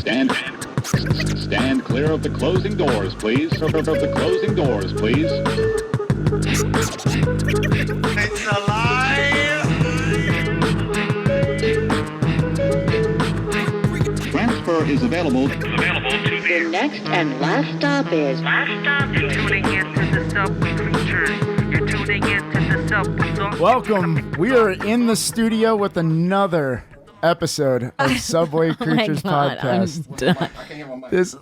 Stand clear of the closing doors, please. Of the closing doors, please. It's alive! Transfer is available. The next and last stop is... You're tuning into the SubwayCreatures. You're tuning into the Subway. Welcome. We are in the studio with another episode of SubwayCreatures podcast. I'm done. I can't hear my mic. This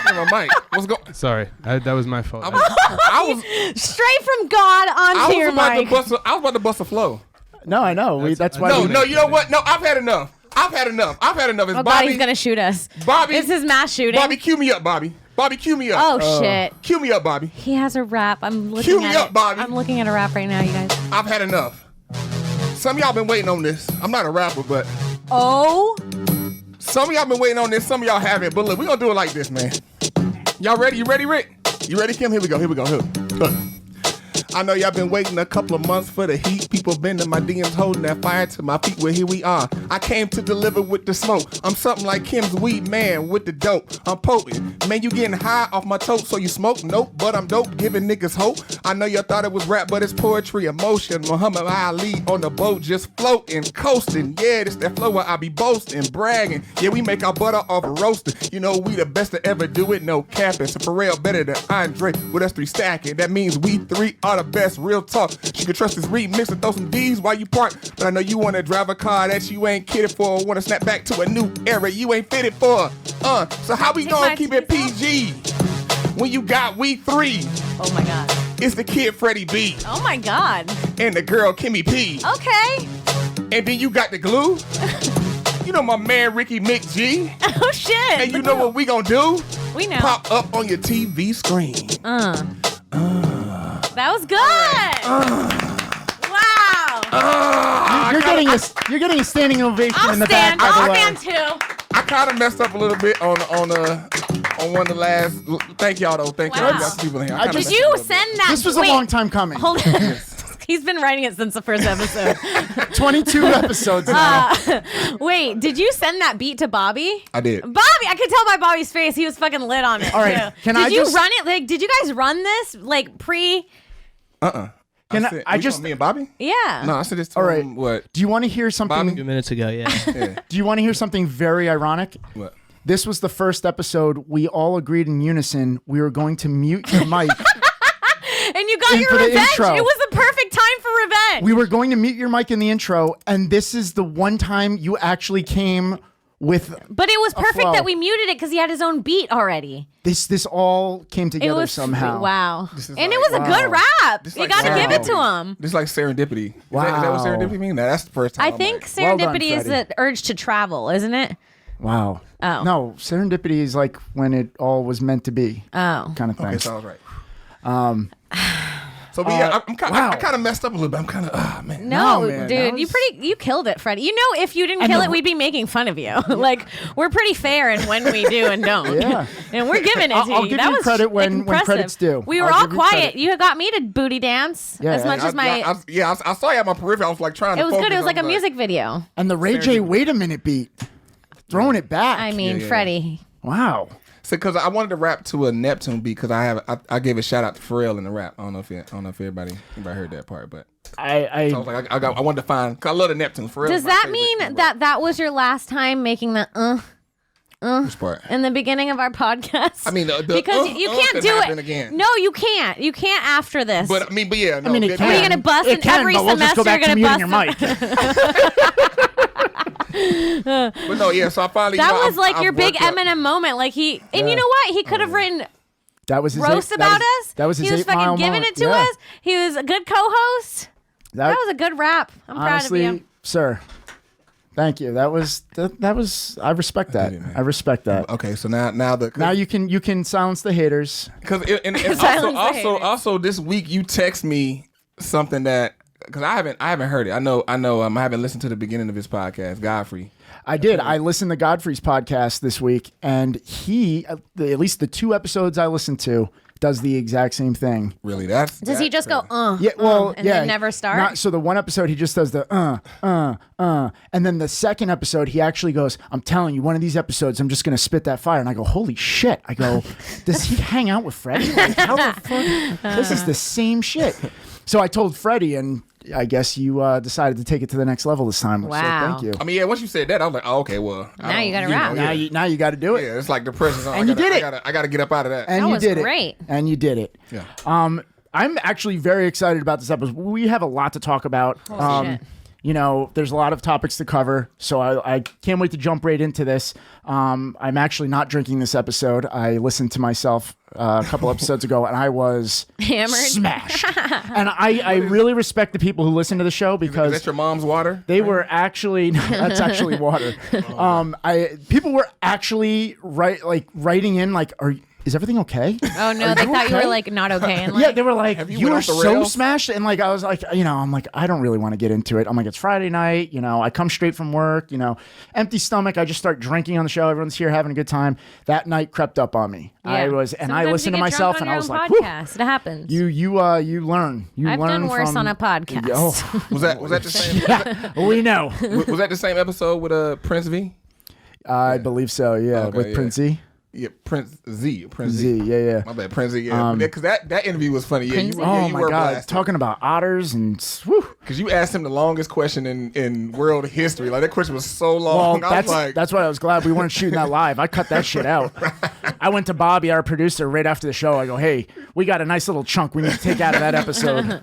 my mic. What's going? Sorry, that was my fault. I was Straight from God onto your about mic. to bust. I was about to bust a flow. No, I know. That's why. No. You know what? No, I've had enough. It's Oh, God, Bobby. he's gonna shoot us. Bobby. This is mass shooting. Bobby, cue me up, Bobby. Bobby, cue me up. Oh, shit. Cue me up, Bobby. He has a rap. I'm looking Cue me at up, it. Bobby. I'm looking at a rap right now, you guys. I've had enough. Some of y'all been waiting on this. I'm not a rapper, but Oh. some of y'all been waiting on this. Some of y'all haven't. But look, we're gonna do it like this, man. Y'all ready? You ready, Rick? You ready, Kim? Here we go. Look. I know y'all been waiting a couple of months for the heat. People been in my DMs holding that fire to my feet. Well, here we are. I came to deliver with the smoke. I'm something like Kim's weed man with the dope. I'm potent. Man, you getting high off my tote, so you smoke? Nope, but I'm dope, giving niggas hope. I know y'all thought it was rap, but it's poetry, emotion. Muhammad Ali on the boat, just floating, coasting. Yeah, this that flow where I be boasting, bragging. Yeah, we make our butter off of roasting. You know we the best to ever do it, no capping. So Pharrell better than Andre, with us three stacking. That means we three are the best, real talk. You can trust this remix and throw some D's while you park. But I know you wanna drive a car that you ain't kitted for. Wanna snap back to a new era you ain't fitted for. So how we gonna keep it PG when you got we three? Oh, my God. It's the kid Freddie B Oh, my God. and the girl Kimmy P. Okay. And then you got the glue. You know my man Ricky Mick G. Oh, shit. And you know what we gonna do? We know. Pop up on your TV screen. That was good. Wow. you're getting a standing ovation I'll in the stand. back. by the I'll way. stand too. I kind of messed up a little bit on one of the last. Thank y'all though. Thank y'all. Wow. We got some people in here. I kinda just- Did messed you up a little send that? This was Wait, a long time coming. Hold on. He's been writing it since the first episode. 22 episodes now. Wait, did you send that beat to Bobby? bit. I did. Bobby, I could tell by Bobby's face he was fucking lit on it. All right, too. can did I you just- run it? Like, did you guys run this like pre? Can said, I we just? talking me and Bobby? Yeah. No, I said this to All right. him, what? Do you want to hear something? Bobby? minutes ago, yeah. Yeah. Do you want to hear something very ironic? What? This was the first episode we all agreed in unison we were going to mute your mic. And you got In your for the revenge. intro. It was the perfect time for revenge. We were going to mute your mic in the intro, and this is the one time you actually came with But it was perfect flow. that we muted it because he had his own beat already. this. This all came It together was somehow. Wow. This is And like- it was a good rap. This You like got to wow. give it to him. This is like serendipity. Is Wow. that what serendipity means? No, that's the first time. I I'm think like, Well done, serendipity is Freddie. the urge to travel, isn't it? Wow. Oh. No, serendipity is like when it all was meant to be, Oh. kind of thing. okay, so I was right. So but yeah, I kind of messed up a little bit. I'm kind of, man. No, man, dude, that you killed it, Freddie. You know, if you didn't kill it, we'd be making fun of you. Like, we're pretty fair in when we do and don't. Yeah. And we're giving it to you. I'll give that you was credit when impressive. credit's due. We were I'll all give you quiet. credit. You got me to booty dance Yeah, as much as my. I saw you at my periphery. I was like trying to It was focus. good. It was I like a music video. And the Ray J, wait a minute beat. Throwing it back. I mean, yeah. Freddie. Wow. So, because I wanted to rap to a Neptune beat, because I gave a shout out to Pharrell in the rap. I don't know if everybody heard that part, but so I was like I wanted to find, because I love the Neptune. Pharrell. Does that mean that was your last time making the which part? in the beginning of our podcast? I mean, the because you can't could do happen it again. No, you can't. You can't after this. But yeah, no. I mean, it that- can. What are you gonna bust It in can, every but we'll just go semester? back You're to gonna muting your bust mic. But no, yeah. So I finally. That you know, was like I've your big worked up- Eminem moment. Like you know what? He could have written That was his roast eight, about that was, us. That was his He was 8 Mile fucking giving moment. it to Yeah. us. He was a good co-host. That was a good rap. I'm honestly, proud of you. sir. Thank you. That was. I respect that. I respect that. Okay, so now Now you can silence the haters. because and Silence the haters. also this week you text me something that, because I haven't heard it. I know I haven't listened to the beginning of his podcast, Godfrey. I did. I listened to Godfrey's podcast this week, and he, at least the 2 episodes I listened to, does the exact same thing. Really? Does he just go, Yeah, well, and yeah. then never start? So the one episode, he just does the, and then the second episode, he actually goes, I'm telling you, one of these episodes, I'm just going to spit that fire. And I go, holy shit. I go, does he hang out with Freddie? Like, how the fuck? This is the same shit. So I told Freddie, and I guess you decided to take it to the next level this time. Wow. So thank you. I mean, yeah, once you said that, I was like, oh, okay, well. Now you got to rap. Now you got to do it. Yeah, it's like the pressure's on. And you did it. I got to get up out of that. And That you was did great. it. And you did it. Yeah. I'm actually very excited about this episode. We have a lot to talk about. Shit. You know, there's a lot of topics to cover, so I can't wait to jump right into this. I'm actually not drinking this episode. I listened to myself a couple episodes ago, and I was Hammered? smashed. And I really respect the people who listen to the show Is because that your mom's water? they were actually that's actually water. People were actually writing in like, is everything okay? Oh, no. They thought you were, like, not okay. And, like, Yeah, they were like, you you went were off the so rails?" smashed. And like, I was like, I'm like, I don't really want to get into it. I'm like, it's Friday night. I come straight from work, empty stomach. I just start drinking on the show. Everyone's here having a good time. That night crept up on me. Yeah. I Sometimes listened to you get myself drunk and on I your was own like, Whew. podcast. It happens. you learn. I've learn done worse from- on a podcast. Oh, Was that the same? we know. Was that the same episode with Prince V? I believe so. Yeah. Okay, with yeah. Prince Z. Yeah, Prince Z. Z. Yeah. My bad, Prince Z. Yeah, because that interview was funny. Yeah, Prince Z? Oh you my were God. blasted. Talking about otters and whew. Because you asked him the longest question in world history. Like, that question was so Well, long. I was like, that's why I was glad we weren't shooting that live. I cut that shit out. I went to Bobby, our producer, right after the show. I go, hey, we got a nice little chunk we need to take out of that episode.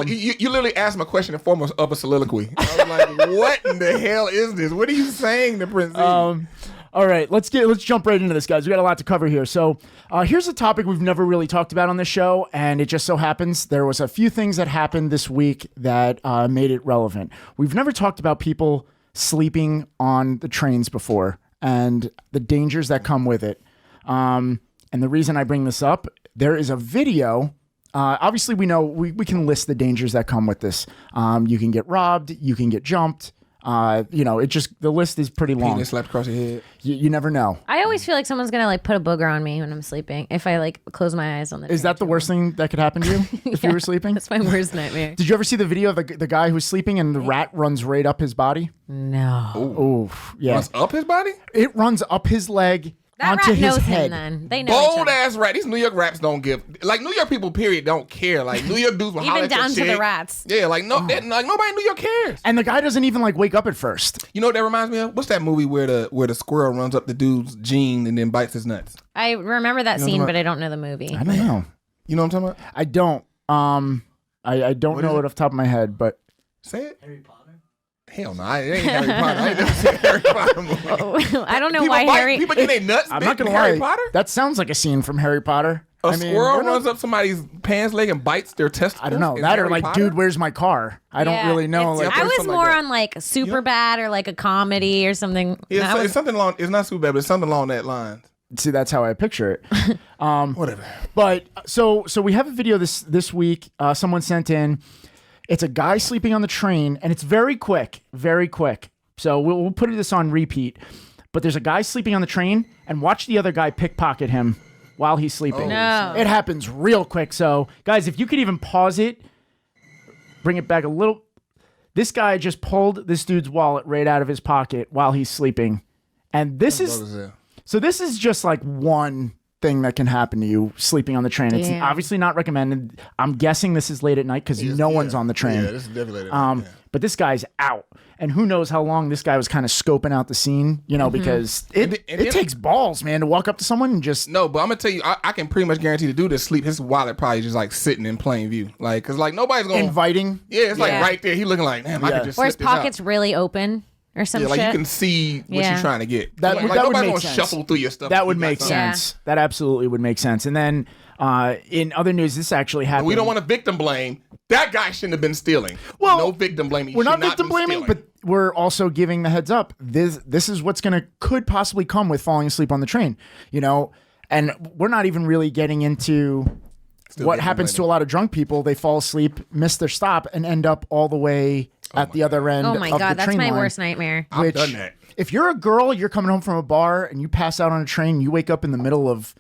you literally asked him a question in form of a soliloquy. I was like, what in the hell is this? What are you saying to Prince Z? All right, let's jump right into this, guys. We got a lot to cover here. So here's a topic we've never really talked about on this show, and it just so happens there was a few things that happened this week that made it relevant. We've never talked about people sleeping on the trains before and the dangers that come with it. And the reason I bring this up, there is a video. Obviously, we know we can list the dangers that come with this. You can get robbed. You can get jumped. The list is pretty long. Penis slapped across your head. You never know. I always feel like someone's going to, like, put a booger on me when I'm sleeping if I, like, close my eyes on the Is that the worst thing that could happen to you if you were sleeping? That's my worst nightmare. Did you ever see the video of the guy who's sleeping and the rat runs right up his body? No. Oh, yeah. Runs up his body? It runs up his leg That onto rat his knows head. him then. They know each Bold other. ass rat. These New York raps don't give. Like, New York people, period, don't care. Like, New York dudes will holler Even at down your to the chick. rats. Yeah, like, no, like, nobody in New York cares. And the guy doesn't even like wake up at first. You know what that reminds me of? What's that movie where the squirrel runs up the dude's jean and then bites his nuts? I remember that scene, about- but I don't know the movie. I don't know. You know what I'm talking about? I don't. I don't know is it off the top of my head, but Say it. Harry Potter? Hell no, it ain't Harry Potter. I ain't never seen a Harry Potter movie. I don't know People why bite- Harry. People get their nuts I'm bit not in gonna Harry lie. Potter? That sounds like a scene from Harry Potter. A squirrel we're not- runs up somebody's pants leg and bites their testicles? I don't know. in That or Harry like, Potter? dude, where's my car? I don't Yeah, really know. it's- Like, I was something like more that. on like super bad or like a comedy or something. Yeah, That it's something along. It's not super bad, but it's something along that line. see, that's how I picture it. Whatever. But so we have a video this week. Someone sent in. It's a guy sleeping on the train, and it's very quick, very quick. So we'll put this on repeat. But there's a guy sleeping on the train, and watch the other guy pickpocket him while he's sleeping. No. It happens real quick. So guys, if you could even pause it, bring it back a little. This guy just pulled this dude's wallet right out of his pocket while he's sleeping, and this is just like one thing that can happen to you sleeping on the train. It's Damn. obviously not recommended. I'm guessing this is late at night because no one's on the train. Yeah, this is definitely late at night, yeah. But this guy's out, and who knows how long this guy was kind of scoping out the scene, because it takes balls, man, to walk up to someone and just. No, but I'm gonna tell you, I can pretty much guarantee the dude that sleep, his wallet probably just like sitting in plain view, like, cause like nobody's gonna Inviting. Yeah, it's like Yeah. right there. He looking like, damn, I Yeah. could just Or his slip this out. pockets really open or some Yeah, like shit. you can see what Yeah. you're trying to get. That like would nobody's make gonna sense. shuffle through your stuff. That if would you got make something. sense. That absolutely would make sense. And then in other news, this actually happened. We don't want to victim blame. That guy shouldn't have been stealing. Well, no victim blaming. We're not victim blaming, but we're also giving the heads up. This is what's could possibly come with falling asleep on the train, and we're not even really getting into what happens to a lot of drunk people. They fall asleep, miss their stop, and end up all the way at the other end. Oh my of God, the that's train my line. worst nightmare. I've done that. If you're a girl, you're coming home from a bar and you pass out on a train, you wake up in the middle of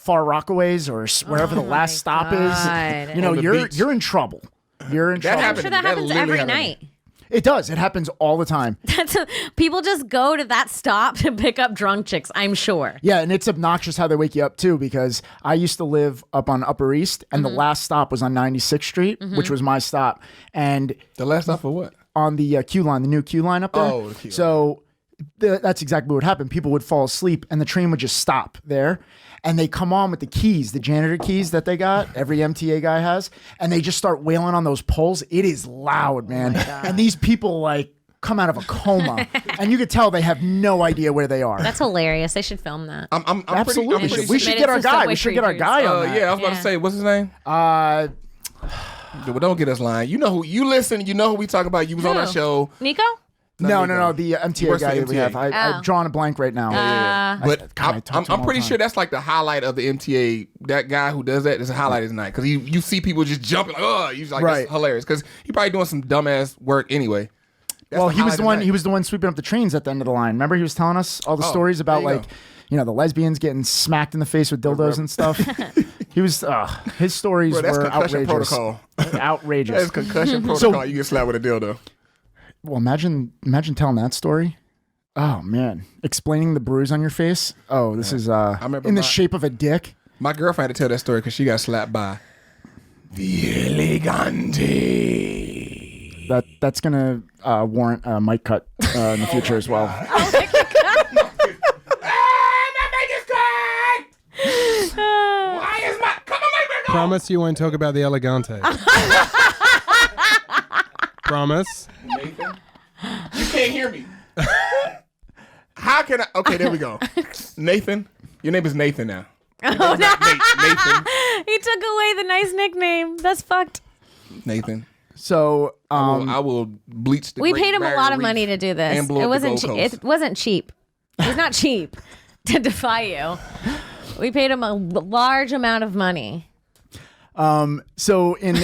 Far Rockaways or wherever the last stop God. is, you know, On the beach. you're in trouble. You're in trouble. I'm sure that happens literally every happened. night. It does. It happens all the time. People just go to that stop to pick up drunk chicks, I'm sure. Yeah, and it's obnoxious how they wake you up too, because I used to live up on Upper East, and the last stop was on 96th Street, which was my stop. And The last stop for what? on the Q line, the new Q line up there. Oh, the Q line. So that's exactly what would happen. People would fall asleep, and the train would just stop there. And they come on with the keys, the janitor keys that they got, every MTA guy has, and they just start wailing on those poles. It is loud, man. And these people like come out of a coma, and you could tell they have no idea where they are. That's hilarious. They should film that. I'm Absolutely. Pretty, We should Submit get it our to guy. Subway We should get our Creatures. guy on that. yeah, I was about to say, what's his name? Well, don't get us lying. You know who you listen. You know who we talk about. You was on our Who? show. Nico? No, Nico. the MTA works guy for that we MTA. have. I've drawn a blank right now. But God, I talk to him I'm all pretty the sure time. that's like the highlight of the MTA. That guy who does that is a highlight of his night, because you see people just jumping like, oh, he's like, Right. that's hilarious, because he probably doing some dumbass work anyway. That's Well, the he was highlight the of one. night. He was the one sweeping up the trains at the end of the line. Remember, he was telling us all the stories about there you like, go. you know, the lesbians getting smacked in the face with dildos and stuff. He was. His stories Bro, that's were concussion outrageous. protocol. Outrageous. That's concussion protocol. You get slapped with a dildo. Well, imagine telling that story. Oh man, explaining the bruise on your face. Oh, this is remember in the my- shape of a dick. My girlfriend had to tell that story because she got slapped by the elegante. That's gonna warrant a mic cut in the future as well. Why is my come on, my girl? Promise you won't talk about the elegante. Promise. Nathan, you can't hear me. How can I? Okay, there we go. Nathan, your name is Nathan now. Oh, no. Nathan. He took away the nice nickname. That's fucked. Nathan. So I will bleach the We Great paid him a Barrier lot of Reef money to do this. and blow It up the wasn't. Gold Coast. It wasn't cheap. It was not cheap to defy you. We paid him a large amount of money. So in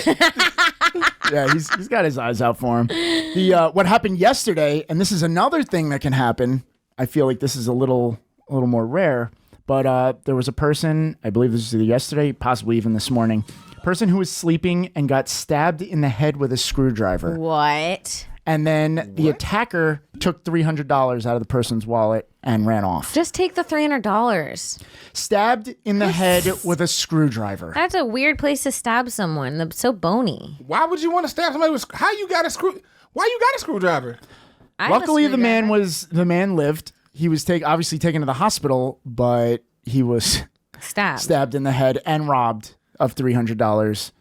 yeah, he's got his eyes out for him. The what happened yesterday, and this is another thing that can happen. I feel like this is a little more rare, but there was a person, I believe this was either yesterday, possibly even this morning, person who was sleeping and got stabbed in the head with a screwdriver. What? And then the attacker took $300 out of the person's wallet and ran off. Just take the $300. Stabbed in the head with a screwdriver. That's a weird place to stab someone. They're so bony. Why would you want to stab somebody with? How you got a screw? Why you got a screwdriver? I have a Luckily, the screwdriver. man lived. He was obviously taken to the hospital, but he was stabbed in the head and robbed of $300.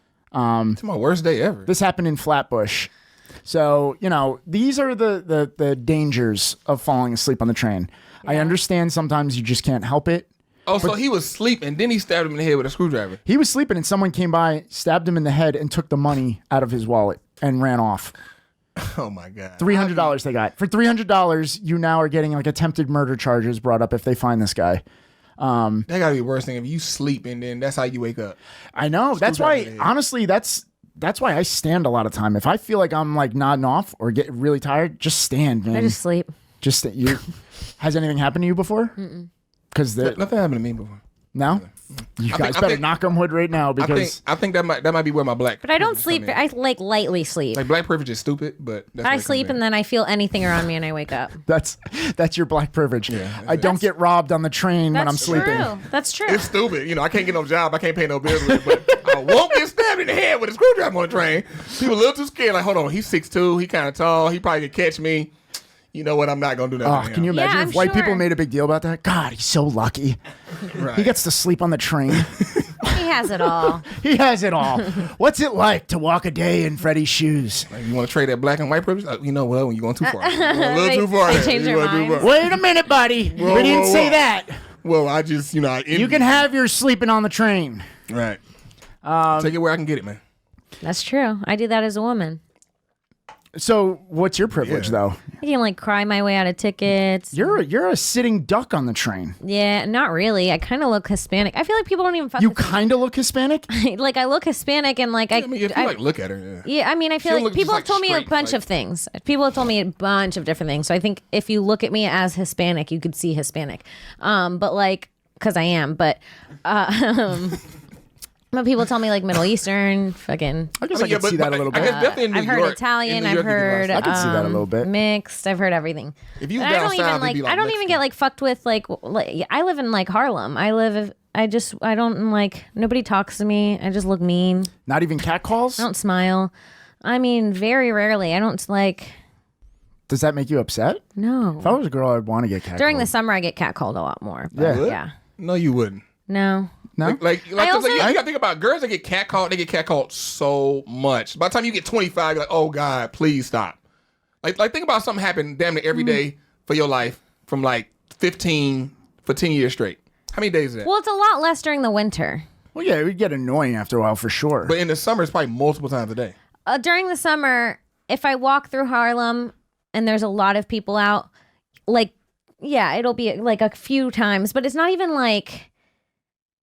It's my worst day ever. This happened in Flatbush. So, you know, these are the dangers of falling asleep on the train. I understand sometimes you just can't help it. Oh, so he was asleep and then he stabbed him in the head with a screwdriver. He was sleeping and someone came by, stabbed him in the head, and took the money out of his wallet and ran off. Oh my God. $300 they got. For $300, you now are getting like attempted murder charges brought up if they find this guy. That gotta be the worst thing if you sleep and then that's how you wake up. I know. That's Screwdriver why, in the head. honestly, that's why I stand a lot of time. If I feel like I'm like nodding off or get really tired, just stand, man. I just sleep. You. Has anything happened to you before? Because Nothing happened to me before. no, you guys better knock on wood right now because I think that might be where my black. But I don't privilege sleep. come in. I like lightly sleep. Like black privilege is stupid, but that's I sleep and then I feel anything around me and I wake up. that's your black privilege. I don't get robbed on the train when I'm That's sleeping. true. That's true. it's stupid. You know, I can't get no job. I can't pay no bills with it, but I won't get stabbed in the head with a screwdriver on the train. People a little too scared. Like, hold on, he's 6'2", he kind of tall. He probably could catch me. You know what? I'm not gonna do that. Oh, to him. can you imagine I'm if white people sure. made a big deal about that? God, he's so lucky. Right. He gets to sleep on the train. He has it all. He has it all. What's it like to walk a day in Freddie's shoes? Like, you want to trade that black and white privilege? You know what? When you're going too far, you're going a little too far. they there. change You're their going too minds. far. Wait a minute, buddy. Whoa, we didn't whoa, say whoa. that. Well, I just, you You can have your sleeping on the train. right. Take it where I can get it, man. That's true. I do that as a woman. So, what's your privilege, though? I can like cry my way out of tickets. You're a sitting duck on the train. Yeah, not really. I kind of look Hispanic. I feel like people don't even fuck You with me. kind of look Hispanic. Like I look Hispanic and like I mean, if you like look at her, yeah. yeah, I mean, I feel She'll like look people just, have told like, me a straight, bunch like- of things. People have told me a bunch of different things. So I think if you look at me as Hispanic, you could see Hispanic. But like because I am, but people tell me like Middle Eastern, fucking. I guess I could see that a little I bit. guess definitely in New I've heard York, Italian. in New I've York, you get heard. lost. I can see that a little bit. Mixed. I've heard everything. If you But down I don't south, even it'd be I don't even Mexican. get like fucked with like I live in like Harlem. I don't like nobody talks to me. I just look mean. Not even cat calls? I don't smile. I mean, very rarely. I don't like. Does that make you upset? No. If I was a girl, I'd want to get cat During the called. summer, I get catcalled a lot more. But Yeah. yeah. No, you wouldn't. No. No? Like, I 'cause, also- you gotta think about girls that get catcalled. They get catcalled so much. By the time you get 25, you're like, oh God, please stop. Like think about something happened damn near every day for your life from like 15 for 10 years straight. How many days is that? Well, it's a lot less during the winter. Well, yeah, it would get annoying after a while for sure. But in the summer, it's probably multiple times a day. During the summer, if I walk through Harlem and there's a lot of people out, like, yeah, it'll be like a few times, but it's not even like.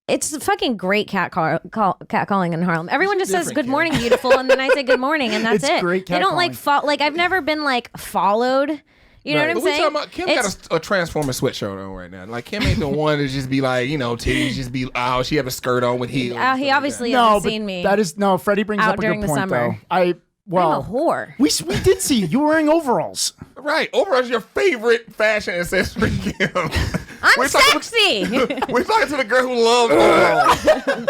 It's fucking great catcalling in Harlem. Everyone just says different, "Good Kim. morning, beautiful," and then I say "Good morning," and that's It's it. great They don't like like I've never been like followed. You know what I'm But we saying? talking about Kim got a Transformer sweatshirt on right now. Like Kim ain't the one to just be like, titties just be out. She have a skirt on with heels. He obviously no, hasn't but seen me. that is no. Freddie brings out up a during good the point, summer. though. Well, I'm a whore. we did see you wearing overalls. Right. Overall's your favorite fashion accessory, Kim. I'm We're talking- sexy. We're talking to the girl who loves overalls.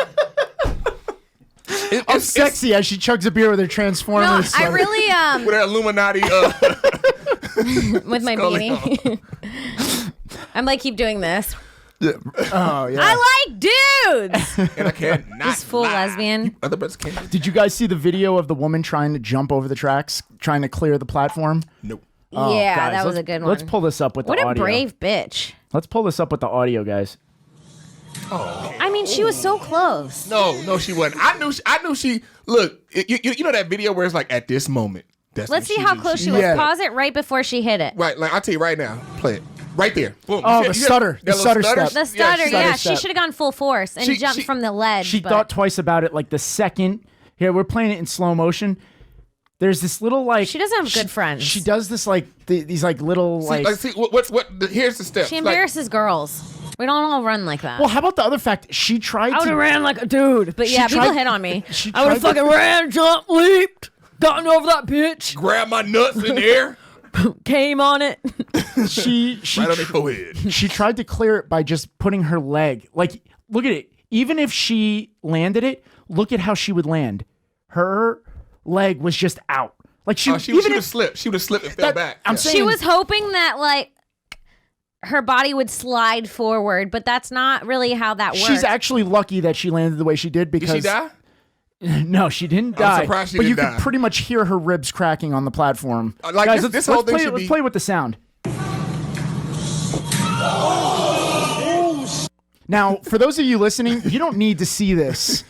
I'm sexy as she chugs a beer with her No, Transformers. I really with her Illuminati. with my Scully beanie. I'm like keep doing this. Oh yeah. I like dudes. and I can't not This full lie. lesbian. Other brothers can't. Did you guys see the video of the woman trying to jump over the tracks, trying to clear the platform? Nope. Oh, Yeah, guys, that was let's- a good one. Let's pull this up with What the a audio. brave bitch. Let's pull this up with the audio, guys. I mean, she was so close. No, she wasn't. I knew she. Look, you know that video where it's like at this moment. That's Let's when see how knew close she was. Yeah. Pause it right before she hit it. Right, like I'll tell you right now. Play it right there. Boom. Oh, You the see stutter. that The little stutter step. The stutter, stutter yeah. step. She should have gone full force and She- jumped she- from the ledge. She but thought twice about it. Like the second, here we're playing it in slow motion. There's this little like She doesn't have good friends. She does this like these like little See, here's the steps. she Like, embarrasses girls. We don't all run like that. Well, how about the other fact? She tried I would to. have ran like a dude. But She yeah, people tried- hit on me. she I would have tried to- fucking ran, jumped, leaped, gotten over that bitch, grab my nuts in the air, came on it. She right on their forehead. she tried to clear it by just putting her leg. Like, look at it. Even if she landed it, look at how she would land. Her leg was just out. Like She would have slipped. She would have slipped and fell back. I'm Yeah. saying She was hoping that like her body would slide forward, but that's not really how that works. she's actually lucky that she landed the way she did because Did she die? No, she didn't die. surprised she but you didn't could die. pretty much hear her ribs cracking on the platform. Like, Guys, this whole thing should let's be- play with the sound. Now, for those of you listening, you don't need to see this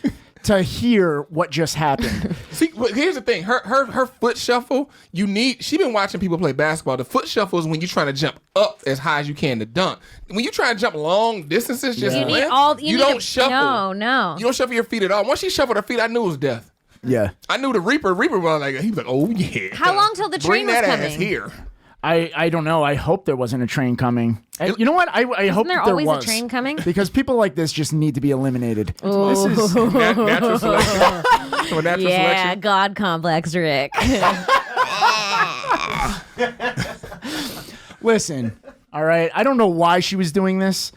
to hear what just happened. See, here's the thing. Her foot shuffle. She been watching people play basketball. The foot shuffle is when you're trying to jump up as high as you can to dunk. When you try to jump long distances, just You need length, all. you need don't to, shuffle. No. You don't shuffle your feet at all. Once she shuffled her feet, I knew it was death. Yeah. I knew the Reaper was like, he was like, oh yeah. How long till the Bring train was that coming? ass here. I don't know. I hope there wasn't a train coming. And you know what? I hope there that there always a was. train coming? Because people like this just need to be eliminated. This is Natural selection. So natural Yeah, selection. God complex, Rick. Listen, all right. I don't know why she was doing this.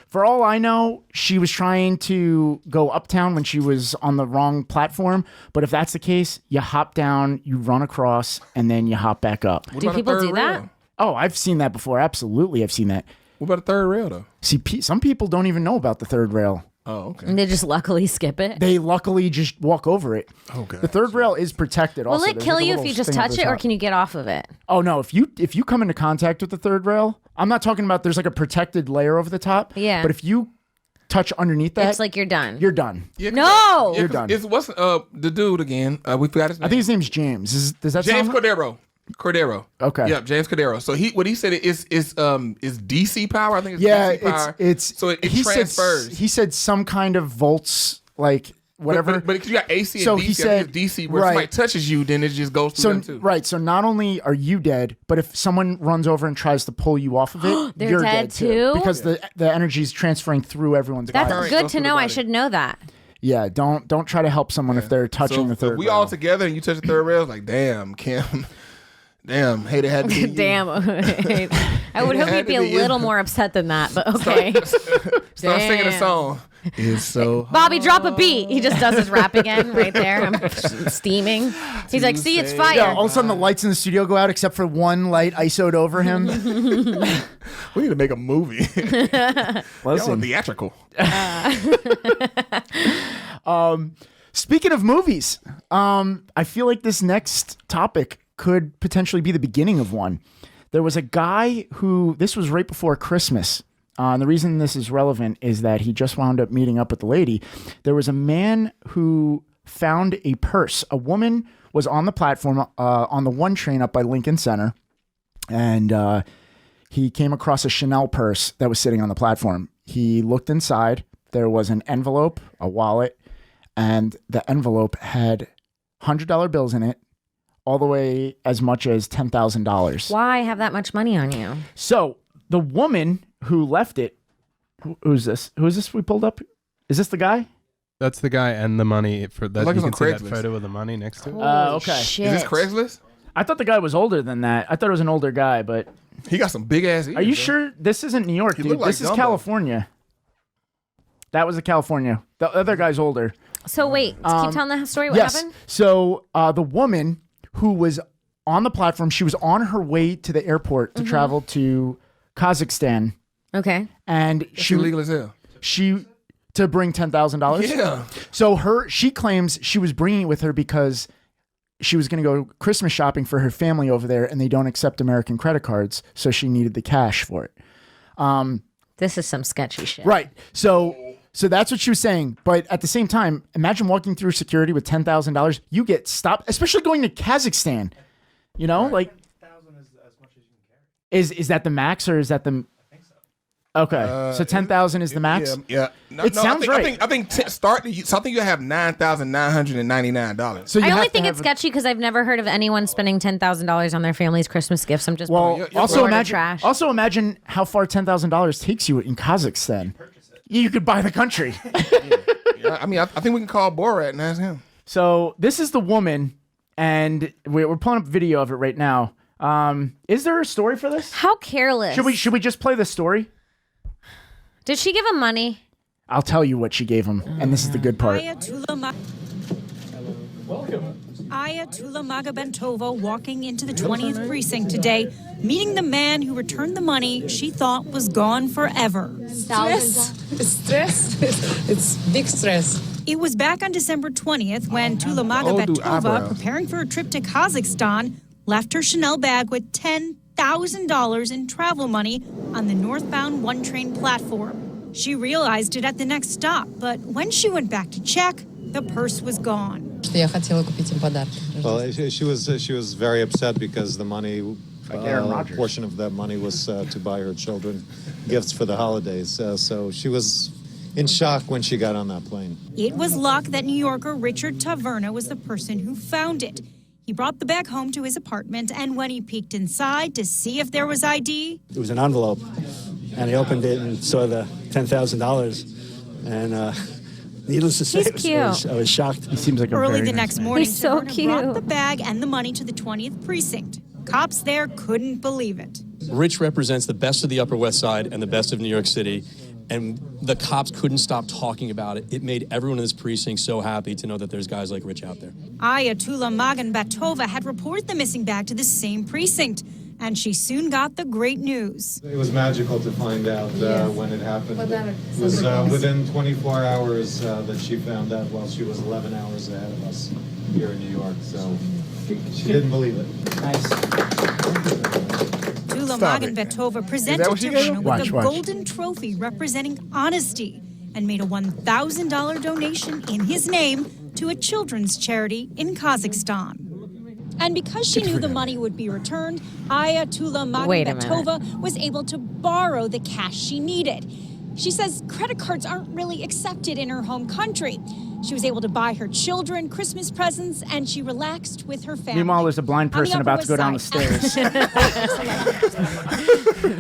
For all I know, she was trying to go uptown when she was on the wrong platform. But if that's the case, you hop down, you run across, and then you hop back up. What Do about a people third do that? rail? Oh, I've seen that before. Absolutely, I've seen that. What about a third rail though? See, some people don't even know about the third rail. Oh, okay. And they just luckily skip it. They luckily just walk over it. Okay. The third rail is protected. Will also, it There's kill like a you if little you just thing up touch the it, or top. can you get off of it? Oh no! If you come into contact with the third rail, I'm not talking about. There's like a protected layer over the top. Yeah. But if you touch underneath that, It's like you're done. you're done. Yeah, 'cause No! yeah, You're 'cause done. It's what's the dude again? We forgot his name. I think his name's James. Does that James sound? Cordero. Okay. Yep, James Cordero. So what he said is DC power. I think it's Yeah, DC power. it's so it he transfers. Said, he said some kind of volts like whatever. But because you got AC and So DC, he said, DC, where right. somebody touches you, then it just goes through them too. Right. So not only are you dead, but if someone runs over and tries to pull you off of it, They're you're dead dead too? because the energy is transferring through everyone's That's body. good goes to through the know. I body. should know that. Yeah. Don't try to help someone if they're touching So the third if we rail. all together and you touch the third rail, it's like, damn, Kim. Damn, hate it had to be you. Damn. I would hope had you'd be to a be you. little more upset than that, but okay. Start singing a Damn. song. It's so Bobby, drop a beat. He just does his rap again right there. I'm steaming. He's like, see, it's fire. Yeah, all of a sudden the lights in the studio go out except for one light ISO'd over him. We need to make a movie. Y'all Listen. theatrical. Speaking of movies, I feel like this next topic could potentially be the beginning of one. There was a guy who, this was right before Christmas. And the reason this is relevant is that he just wound up meeting up with the lady. There was a man who found a purse. A woman was on the platform on the 1 train up by Lincoln Center. And he came across a Chanel purse that was sitting on the platform. He looked inside. There was an envelope, a wallet, and the envelope had $100 bills in it, all the way as much as $10,000. Why have that much money on you? So the woman who left it, who's this? Who is this we pulled up? Is this the guy? That's the guy and the money for that. Like You it's can on see that Craigslist. photo of the money next to it. Okay. Shit. Is this Craigslist? I thought the guy was older than that. I thought it was an older guy, but He got some big ass ears. are you bro. sure this isn't New York, He dude? looked like This is Dumbo. California. That was the California. The other guy's older. So wait, keep telling the story. What yes. happened? So the woman who was on the platform, she was on her way to the airport to travel to Kazakhstan, Okay. and She illegal as hell. she to bring $10,000. Yeah. So she claims she was bringing it with her because she was going to go Christmas shopping for her family over there, and they don't accept American credit cards, so she needed the cash for it. This is some sketchy shit. Right. So that's what she was saying. But at the same time, imagine walking through security with $10,000. You get stopped, especially going to Kazakhstan. You know, like is that the max or is that the? Okay, so 10,000 is the max. Yeah. No, It sounds right. I think I think you have $9,999. So you I have only to think have it's sketchy because I've never heard of anyone spending $10,000 on their family's Christmas gifts. I'm just Well, you're also bored of imagine. trash. Also imagine how far $10,000 takes you in Kazakhstan. You could buy the country. Yeah, I mean, I think we can call Borat and ask him. So this is the woman, and we're pulling up video of it right now. Is there a story for this? How careless. Should we just play the story? Did she give him money? I'll tell you what she gave him, and this is the good part. Ayatollah Magomedova walking into the 20th precinct today, meeting the man who returned the money she thought was gone forever. Stress. It's big stress. It was back on December 20th when Tula dude, Magomedova, eyebrows. preparing for a trip to Kazakhstan, left her Chanel bag with $10,000 in travel money on the northbound 1 train platform. She realized it at the next stop, but when she went back to check, the purse was gone. Я хотела купить им подарки. Well, she was very upset because the money, Aaron Rodgers. portion of that money was to buy her children gifts for the holidays. So she was in shock when she got on that plane. It was luck that New Yorker Richard Taverna was the person who found it. He brought the bag home to his apartment, and when he peeked inside to see if there was ID, It was an envelope, and I opened it and saw the $10,000, and needless to say, He's cute. I was shocked. He seems like a early very the nice next man. morning, He's so Taverna cute. brought the bag and the money to the 20th precinct. Cops there couldn't believe it. Rich represents the best of the Upper West Side and the best of New York City, and the cops couldn't stop talking about it. It made everyone in this precinct so happy to know that there's guys like Rich out there. Ayatollah Magomedova had reported the missing bag to the same precinct, and she soon got the great news. It was magical to find out when it happened. It was within 24 hours that she found out while she was 11 hours ahead of us here in New York. So she didn't believe it. Tula Stop it. Magomedova Is presented that what she gave Taverna him? with a Watch. golden trophy representing honesty and made a $1,000 donation in his name to a children's charity in Kazakhstan. And because she knew the money would be returned, Ayatollah Wait a minute. Magomedova was able to borrow the cash she needed. She says credit cards aren't really accepted in her home country. She was able to buy her children Christmas presents, and she relaxed with her family. Meanwhile, there's a blind On the person Upper about to go down the West stairs.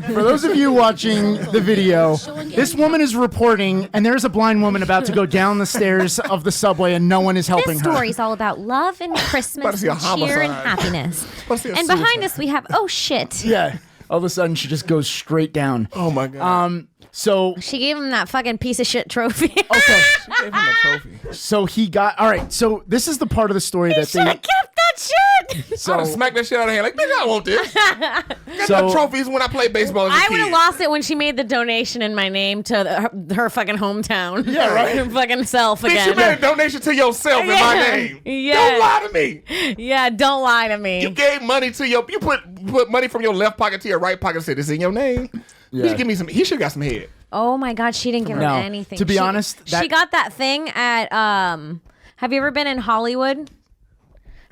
For those of you watching the video, this woman is reporting, and there's a blind woman about to go down the stairs of the subway, and no one is helping This her. story's all about love and Christmas see a and cheer and homicide. happiness. About to see a And behind suicide. us, we have, oh shit. Yeah. All of a sudden, she just goes straight down. Oh my god. So She gave him that fucking piece of shit trophy. okay. She gave him a trophy. So he got all right. So this is the part of the story that Should have they. kept that shit. So I'd have smacked that shit out of her hand. Like, nigga, I want this. Got So- no trophies when I played baseball as a I kid. would have lost it when she made the donation in my name to her fucking hometown. Yeah, right. Her fucking self Bitch, again. you made a donation to yourself in my name. Yeah. Don't lie to me. Yeah, don't lie to me. You gave money to you put money from your left pocket to your right pocket and said it's in your name. Yeah. You should give me some. He should have got some head. Oh my God, she didn't give No. her anything. To be She- honest, she that- got that thing at have you ever been in Hollywood?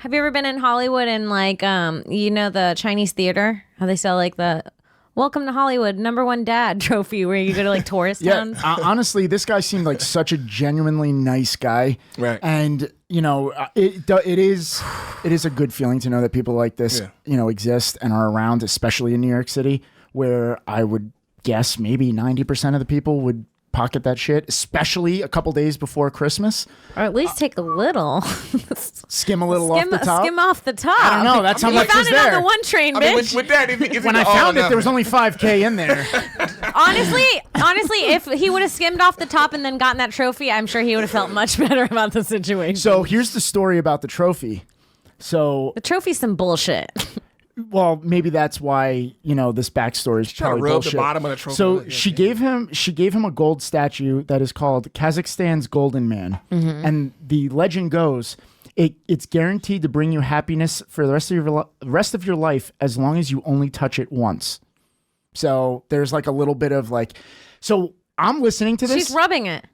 Have you ever been in Hollywood and like you know the Chinese theater? How they sell like the Welcome to Hollywood #1 dad trophy where you go to like tourist Yeah, towns? honestly, this guy seemed like such a genuinely nice guy. Right. And you know, it is a good feeling to know that people like this, exist and are around, especially in New York City, where I would guess maybe 90% of the people would pocket that shit, especially a couple days before Christmas. Or at least take a little. Skim a little off the top. Skim off the top. I don't know. That's how you much found was it there. on the one train, I bitch. mean, with that, it's When I either all found or it, there was nothing. only 5K in there. Honestly, if he would have skimmed off the top and then gotten that trophy, I'm sure he would have felt much better about the situation. So here's the story about the trophy. So, the trophy's some bullshit. well, maybe that's why this backstory is trying to probably rub the bullshit. bottom of the trophy. So Yeah, she gave him a gold statue that is called Kazakhstan's Golden Man, and the legend goes, it's guaranteed to bring you happiness for the rest of your life as long as you only touch it once. So there's like a little bit of like, so I'm listening to this. She's rubbing it.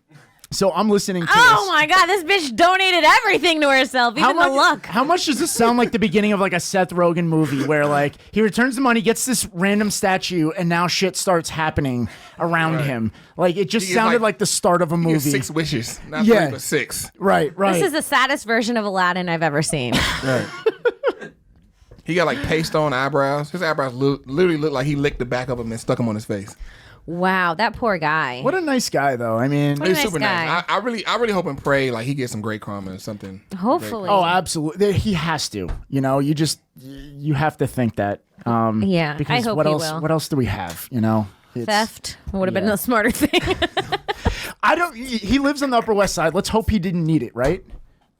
So I'm listening to Oh this. my God, this bitch donated everything to herself, even the luck. How much does this sound like the beginning of like a Seth Rogen movie where like he returns the money, gets this random statue, and now shit starts happening around him? Like it just He gets, sounded like the start of a He movie. gets 6 wishes, not Yeah. 3, but 6. Right. This is the saddest version of Aladdin I've ever seen. Right. He got like paste on eyebrows. His eyebrows literally look like he licked the back of them and stuck them on his face. Wow, that poor guy. What a nice guy, though. I mean, What a He's nice super guy. nice. I really hope and pray like he gets some great karma or something. Hopefully. oh, absolutely. He has to. You have to think that. Yeah, Because I hope what he else? will. What else do we have? It's- Theft would have been yeah. the smarter thing. I don't. He lives on the Upper West Side. Let's hope he didn't need it. Right.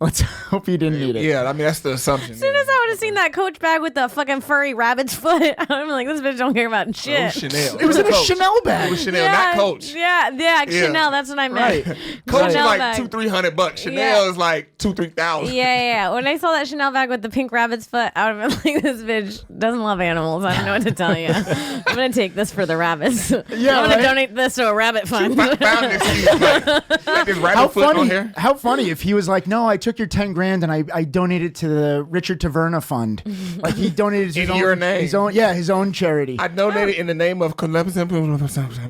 Let's hope he didn't need it. Yeah, I mean that's the assumption. As soon as I would have seen that Coach bag with the fucking furry rabbit's foot, I'm like, this bitch don't care about shit. It was Chanel. It was in a Coach. Chanel bag. It was Chanel, not Coach. Yeah, Chanel. That's what I meant. Right. Coach is Chanel like bag. $200-300. Chanel is like $2,000-3,000. Yeah. When I saw that Chanel bag with the pink rabbit's foot, I would have been like, this bitch doesn't love animals. I don't know what to tell you. I'm going to take this for the rabbits. Yeah, I'm going right? to donate this to a rabbit fund. Found this huge, like this rabbit How foot on funny! here. How funny if he was like, "No, I took your $10,000 and I donated to the Richard Taverna Fund." Like he donated In your name. his own charity. I donated in the name of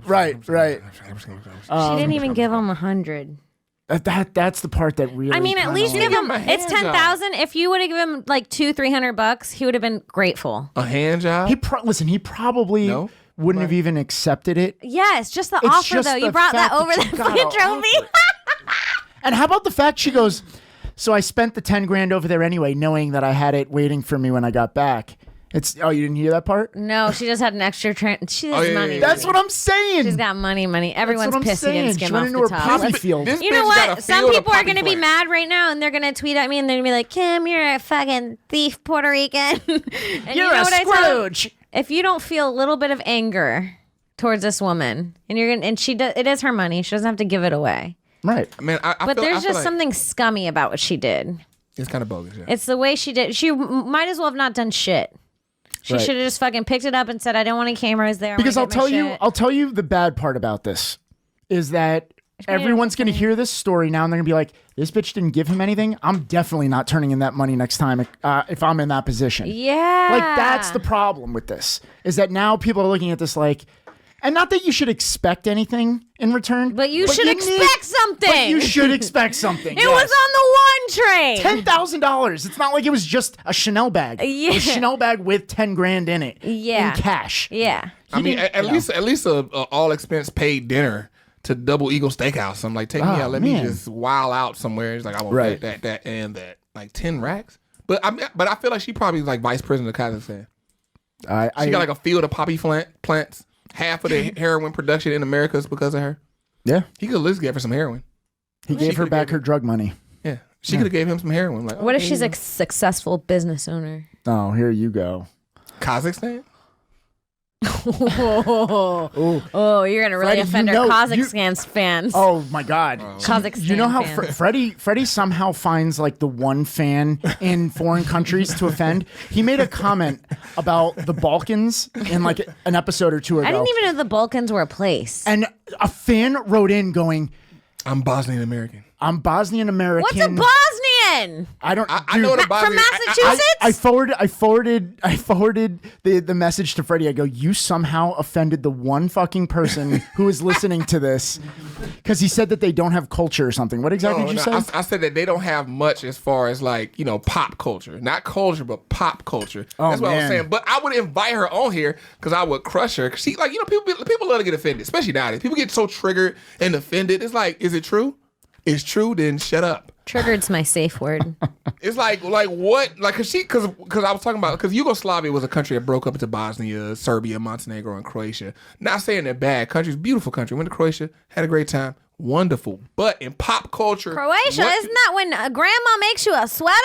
Right. She didn't even give him 100. That's the part that really. I mean, at kinda least like- give him. my It's hand 10,000. If you would have given him like $200-300, he would have been grateful. A hand job. He probably No? wouldn't have even accepted it. Yes, just the It's offer just though. You the brought that fact over that the you fucking gotta trophy. And how about the fact she goes, "So I spent the $10,000 over there anyway, knowing that I had it waiting for me when I got back." It's you didn't hear that part? No, she just had an extra. She has yeah, money. yeah. That's what I'm saying. She's got money. Everyone's what I'm pissed he saying. didn't She skim went off into the her top. poppy field. This You know bitch got what? a Some field of people are poppy going to be plant. mad right now, and they're going to tweet at me, and they're going to be like, "Kim, you're a fucking thief, Puerto Rican." And You're you know a what I tell them? Scrooge. If you don't feel a little bit of anger towards this woman, and it is her money, she doesn't have to give it away. Right. I mean, I But feel, there's I feel just like something scummy about what she did. It's kind of bogus. Yeah. It's the way she did. She might as well have not done shit. She Right. should have just fucking picked it up and said, "I don't want any cameras there." Because I'll tell you the bad part about this is that everyone's going to hear this story now and they're going to be like, "This bitch didn't give him anything. I'm definitely not turning in that money next time if I'm in that position." Yeah. Like that's the problem with this is that now people are looking at this like, And not that you should expect anything in return. But you should expect something. But you should expect something. It was on the one train. $10,000. It's not like it was just a Chanel bag. Yeah. It was a Chanel bag with 10 grand in it. Yeah. In cash. Yeah. I mean, at least a all expense paid dinner to Double Eagle Steakhouse. I'm like, take me out. Let me just wild out somewhere. He's like, I want that, and that. Like 10 racks. But I feel like she probably like vice president of Kazakhstan. She got like a field of poppy plants. Half of the heroin production in America is because of her. Yeah. He could at least give her some heroin. He gave her back her drug money. Yeah. She could have gave him some heroin. Like, what if she's a successful business owner? Oh, here you go. Kazakhstan? Oh, you're gonna really offend our Kazakhstan fans. Oh my God, Kazakhstan. You know how fans. Freddie somehow finds like the one fan in foreign countries to offend. He made a comment about the Balkans in like an episode or two ago. I didn't even know the Balkans were a place. And a fan wrote in going, "I'm Bosnian American. I'm Bosnian American. What's a Bosnian? I don't. I know what a Bosnian. From Massachusetts. I forwarded the message to Freddie. I go, you somehow offended the one fucking person who is listening to this because he said that they don't have culture or something. What exactly did you say? I said that they don't have much as far as like pop culture, not culture, but pop culture. That's what I was saying. But I would invite her on here because I would crush her. Cause she like people love to get offended, especially nowadays. People get so triggered and offended. It's like, is it true? It's true, then shut up. Triggered's my safe word. It's like what? Like, cause I was talking about, cause Yugoslavia was a country that broke up into Bosnia, Serbia, Montenegro, and Croatia. Not saying they're bad countries, beautiful country. Went to Croatia, had a great time, wonderful. But in pop culture, Croatia, isn't that when grandma makes you a sweater?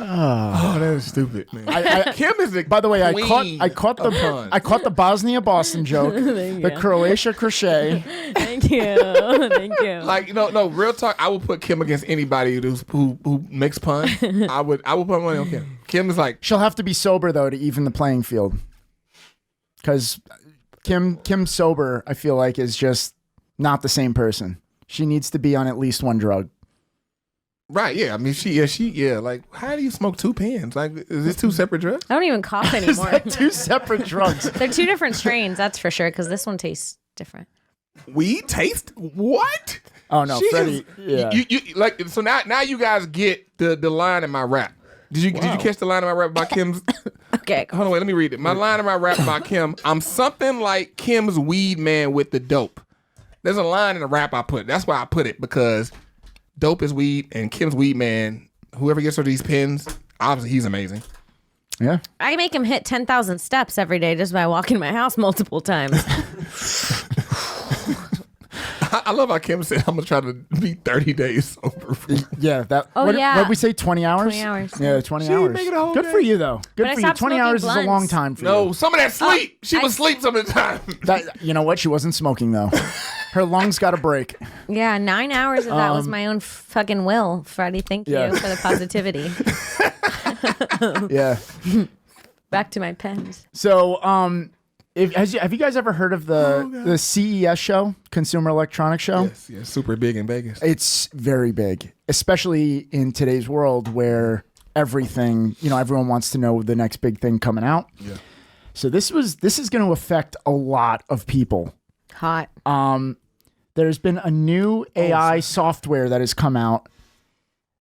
Oh, that is stupid, man. Kim is the By the way, I queen caught of puns. I caught the Bosnia Boston joke, the Croatia crochet. Thank you, thank you. Like no, real talk. I would put Kim against anybody who makes puns. I would put money on Kim. Kim is like, she'll have to be sober though to even the playing field. Because Kim sober, I feel like, is just not the same person. She needs to be on at least one drug. right? Yeah, I mean, she. Like, how do you smoke 2 pens? Like, is this 2 separate drugs? I don't even cough Is anymore. that 2 separate drugs? They're 2 different strains, that's for sure, because this one tastes different. Weed taste? What? Oh no, Freddie. Yeah. You like, so now you guys get the line in my rap. Did you catch the line in my rap about Kim's? Okay. Hold on, wait, let me read it. My line in my rap about Kim. I'm something like Kim's weed man with the dope. There's a line in the rap I put. That's why I put it, because dope is weed and Kim's weed man. Whoever gets her these pens, obviously he's amazing. Yeah. I make him hit 10,000 steps every day just by walking my house multiple times. I love how Kim said, I'm going to try to be 30 days sober. Yeah. That. Oh, yeah. What did we say? 20 hours? 20 hours. Yeah, 20 She hours. make it a whole Good day. for you, though. Good But I for you. stopped 20 smoking hours is a long blunts. time for No, you. some of that sleep. She was asleep some of the time. You know what? She wasn't smoking, though. Her lungs got a break. Yeah, 9 hours of that was my own fucking will. Freddie, thank you for the positivity. Yeah. Back to my pens. So, have you guys ever heard of the CES show, Consumer Electronics Show? Yes, super big in Vegas. It's very big, especially in today's world where everything, everyone wants to know the next big thing coming out. Yeah. So this is going to affect a lot of people. Hot. There's been a new AI software that has come out,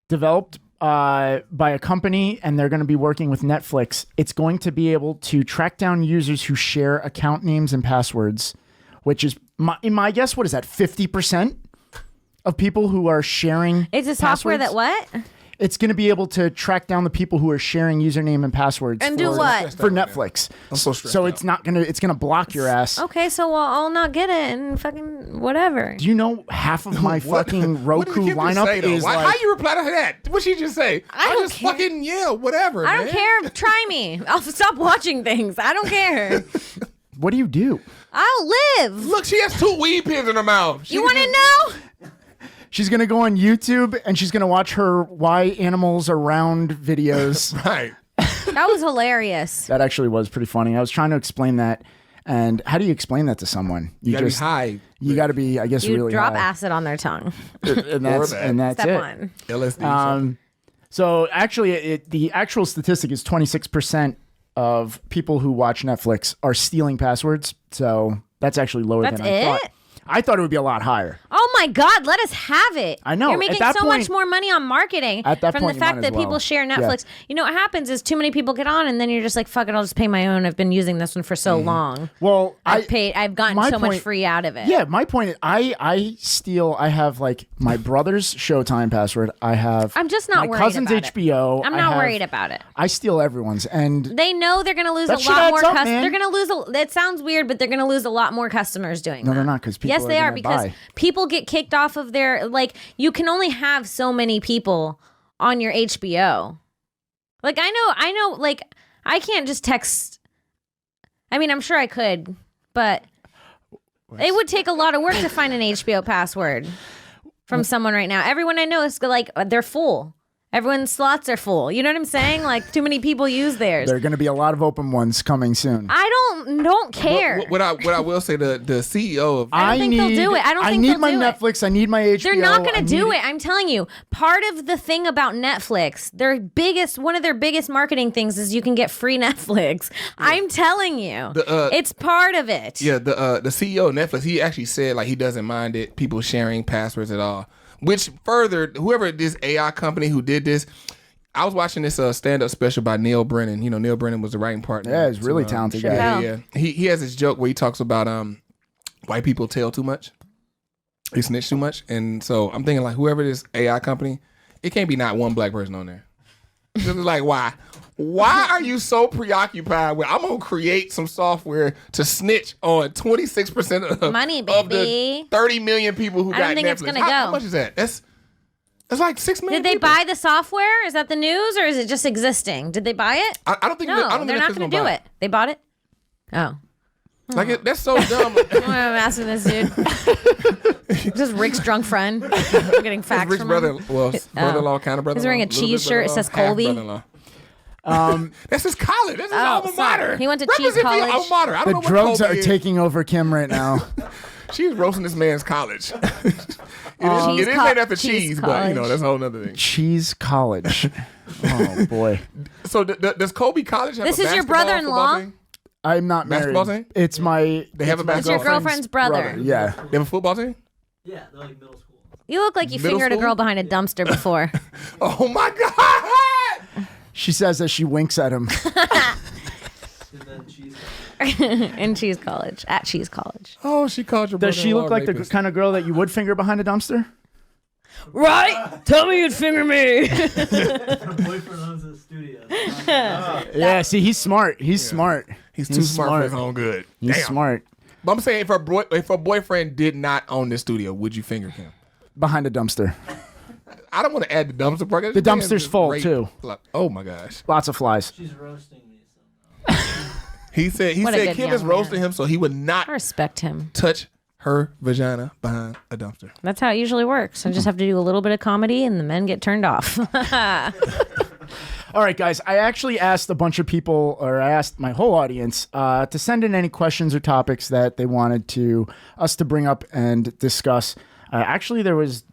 developed by a company, and they're going to be working with Netflix. It's going to be able to track down users who share account names and passwords, which is, in my guess, what is that, 50% of people who are sharing It's a software passwords? that what? It's going to be able to track down the people who are sharing username and passwords. And do what? For Netflix. I'm so stressed So out. it's not going to, it's going to block your ass. Okay, so I'll not get it and fucking whatever. Do you know half of my fucking What did Roku Kim just lineup say, though? is Why, like... how you reply to that? What'd she just say? I don't just care. fucking, whatever, I don't man. care. Try me. I'll stop watching things. I don't care. What do you do? I'll live. Look, she has 2 weed pens in her mouth. You want to know? She's going to go on YouTube and she's going to watch her why animals are round videos. Right. That was hilarious. That actually was pretty funny. I was trying to explain that. And how do you explain that to someone? You gotta be high. You got to be, I guess, You really drop high. acid on their tongue. And that's Step it. one. LSD. So actually, the actual statistic is 26% of people who watch Netflix are stealing passwords. So that's actually lower than I thought. I thought it would be a lot higher. Oh my God, let us have it. I know. You're making so much more money on marketing At that from point, the you fact might that as well. people share Netflix. Yeah. You know what happens is too many people get on and then you're just like, fuck it, I'll just pay my own. I've been using this one for so long. Well, I've gotten so much free out of it. Yeah, my point is I have like my brother's Showtime password. I'm just not my worried cousin's about HBO. I'm not worried about it. I steal everyone's, and They know they're going to lose a That shit lot adds more up, customers. man. They're going to lose it sounds weird, but they're going to lose a lot more customers doing no, that. they're not because people. Yes, they are gonna because buy. people get kicked off of their you can only have so many people on your HBO. Like I know like I can't just text. I mean, I'm sure I could, but it would take a lot of work to find an HBO password from someone right now. Everyone I know is like they're full. Everyone's slots are full. You know what I'm saying? Like too many people use theirs. There are going to be a lot of open ones coming soon. I don't care. What I will say, the CEO of I don't think they'll do it. I don't think need they'll my do it. Netflix. I need my HBO. They're not going I to do need it. I'm telling you. Part of the thing about Netflix, one of their biggest marketing things is you can get free Netflix. I'm telling you, it's part of it. Yeah, the CEO of Netflix, he actually said like he doesn't mind it, people sharing passwords at all. Which further, whoever this AI company who did this, I was watching this stand-up special by Neil Brennan. You know, Neil Brennan was the writing partner. Yeah, he's a really talented guy. Yeah. He has this joke where he talks about white people tell too much. They snitch too much. And so I'm thinking like whoever this AI company, it can't be not one black person on there. This is like, why? Why are you so preoccupied with I'm gonna create some software to snitch on 26% of money, of baby? the 30 million people who I got don't think Netflix? it's gonna How go. much is that? That's like 6 million. Did they people. buy the software? Is that the news, or is it just existing? Did they buy it? I don't think. No, I don't they're think not going to do it. They bought it. Oh. Like that's so dumb. I'm asking this dude. Just Rick's drunk friend. I'm getting facts Rick's from brother, him. well, brother-in-law, kind of brother-in-law. He's wearing a little cheese bit shirt. It brother-in-law, says half Colby. brother-in-law. That's his college. That's his alma mater. He went to Represent Cheese for your College. alma mater. I don't The know what drugs Colby are is. taking over Kim right now. She's roasting this man's college. It is named after cheese, but you know that's a whole other thing. Cheese College. Oh boy. So does Kobe College have This a is your basketball, brother-in-law? football team? I'm not married. Basketball team? It's my. They have a It's your basketball girlfriend's brother. Yeah. They have a football team? Yeah, they're like middle school. You look like you Middle fingered a school? girl behind a dumpster before. Oh my God! She says as she winks at him. In Cheese College. At Cheese College. Oh, she called your Does she brother-in-law look like the rapist. kind of girl that you would finger behind a dumpster? Right? Tell me you'd finger me. Her boyfriend owns a studio. Yeah, see, he's smart. He's smart. He's too smart for his own good. He's Damn. smart. But I'm saying if her boyfriend did not own this studio, would you finger him? Behind a dumpster. I don't want to add the dumpster part. The dumpster's full, too. Oh my gosh. Lots of flies. She's roasting me. He said What a good Kim is young roasting man. him so he would not I respect him. touch her vagina behind a dumpster. That's how it usually works. I just have to do a little bit of comedy and the men get turned off. All right, guys. I actually asked a bunch of people, or I asked my whole audience, to send in any questions or topics that they wanted us to bring up and discuss. Actually, there was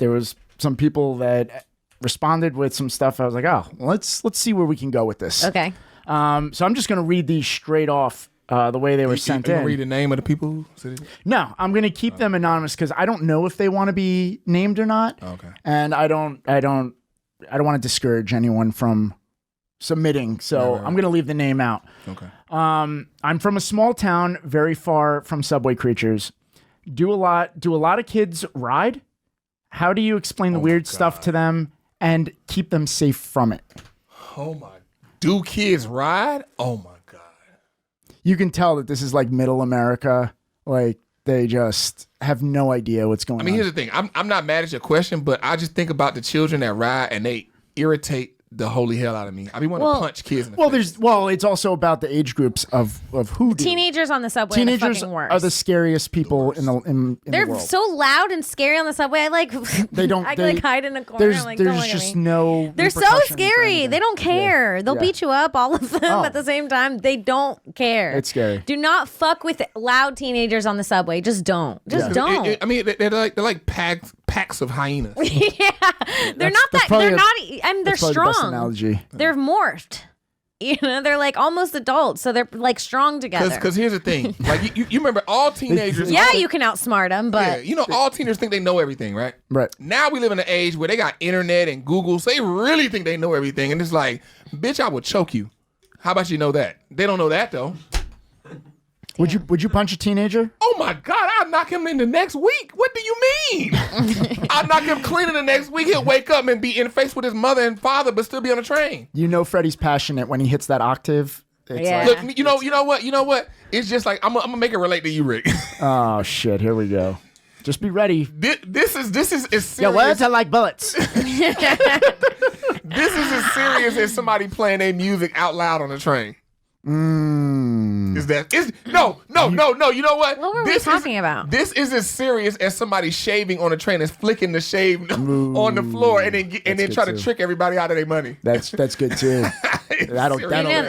some people that responded with some stuff. I was like, oh, let's see where we can go with this. Okay. So I'm just gonna read these straight off the way they were sent You in. gonna read the name of the people who said it? No, I'm gonna keep them anonymous because I don't know if they want to be named or not. Okay. And I don't want to discourage anyone from submitting, so Right. I'm gonna leave the name out. Okay. I'm from a small town very far from SubwayCreatures. Do a lot of kids ride? How do you explain the weird stuff to them and keep them safe from it? Oh my. Do kids ride? Oh my God. You can tell that this is like middle America. Like they just have no idea what's going on. I mean, here's the thing. I'm not mad at your question, but I just think about the children that ride and they irritate the holy hell out of me. I be wanting to punch kids in the face. It's also about the age groups of who do. Teenagers on the subway are the Teenagers fucking worst. are the scariest people in the They're world. so loud and scary on the subway. I like They don't. I they- like hide in a corner. There's I'm like, don't there's look at just me. no. They're so repercussions or scary. anything. They don't care. They'll Yeah. beat you up, all of them, Oh. at the same time. They don't care. It's scary. Do not fuck with loud teenagers on the subway. Just don't. Just Yeah. don't. I mean, they're like packed packs of hyenas. Yeah, they're not that. probably They're a- not. I mean, they're That's probably the best strong. analogy. They're morphed. You know, they're like almost adults, so they're like strong together. Because here's the thing, like you remember all teenagers. Yeah, you can outsmart them, but Yeah, you know, all teenagers think they know everything, right? Right. Now we live in an age where they got internet and Google, so they really think they know everything. And it's like, bitch, I would choke you. How about you know that? They don't know that though. Would you punch a teenager? Oh my God, I'll knock him in the next week. What do you mean? I'll knock him clean in the next week. He'll wake up and be in face with his mother and father, but still be on the train. You know Freddie's passionate when he hits that octave. It's Yeah. like, Look, you know what? It's just like I'm gonna make it relate to you, Rick. oh shit, here we go. Just be ready. This is as serious. Your words are like bullets. This is as serious as somebody playing their music out loud on the train. Is that no? You know what? What were we talking about? This is as serious as somebody shaving on a train as flicking the shave on the floor and then try to trick everybody out of their money. That's good too. that'll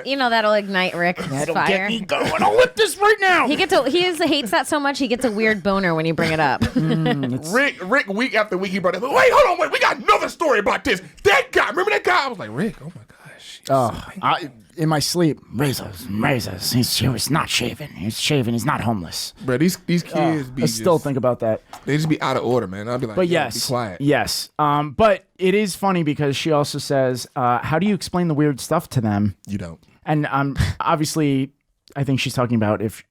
you know that'll ignite Rick's that'll fire. get me going. I'll whip this right now. He hates that so much he gets a weird boner when you bring it up. Rick, week after week, he brought it up. Wait, hold on, we got another story about this. That guy, remember that guy? I was like, Rick, oh my gosh. In my sleep, razors. He was not shaving. He's shaving. He's not homeless. Bro, these kids be I still think about that. They just be out of order, man. I'll be like, But yeah, yes, be quiet. yes. But it is funny because she also says, "How do you explain the weird stuff to them?" You don't. And obviously, I think she's talking about if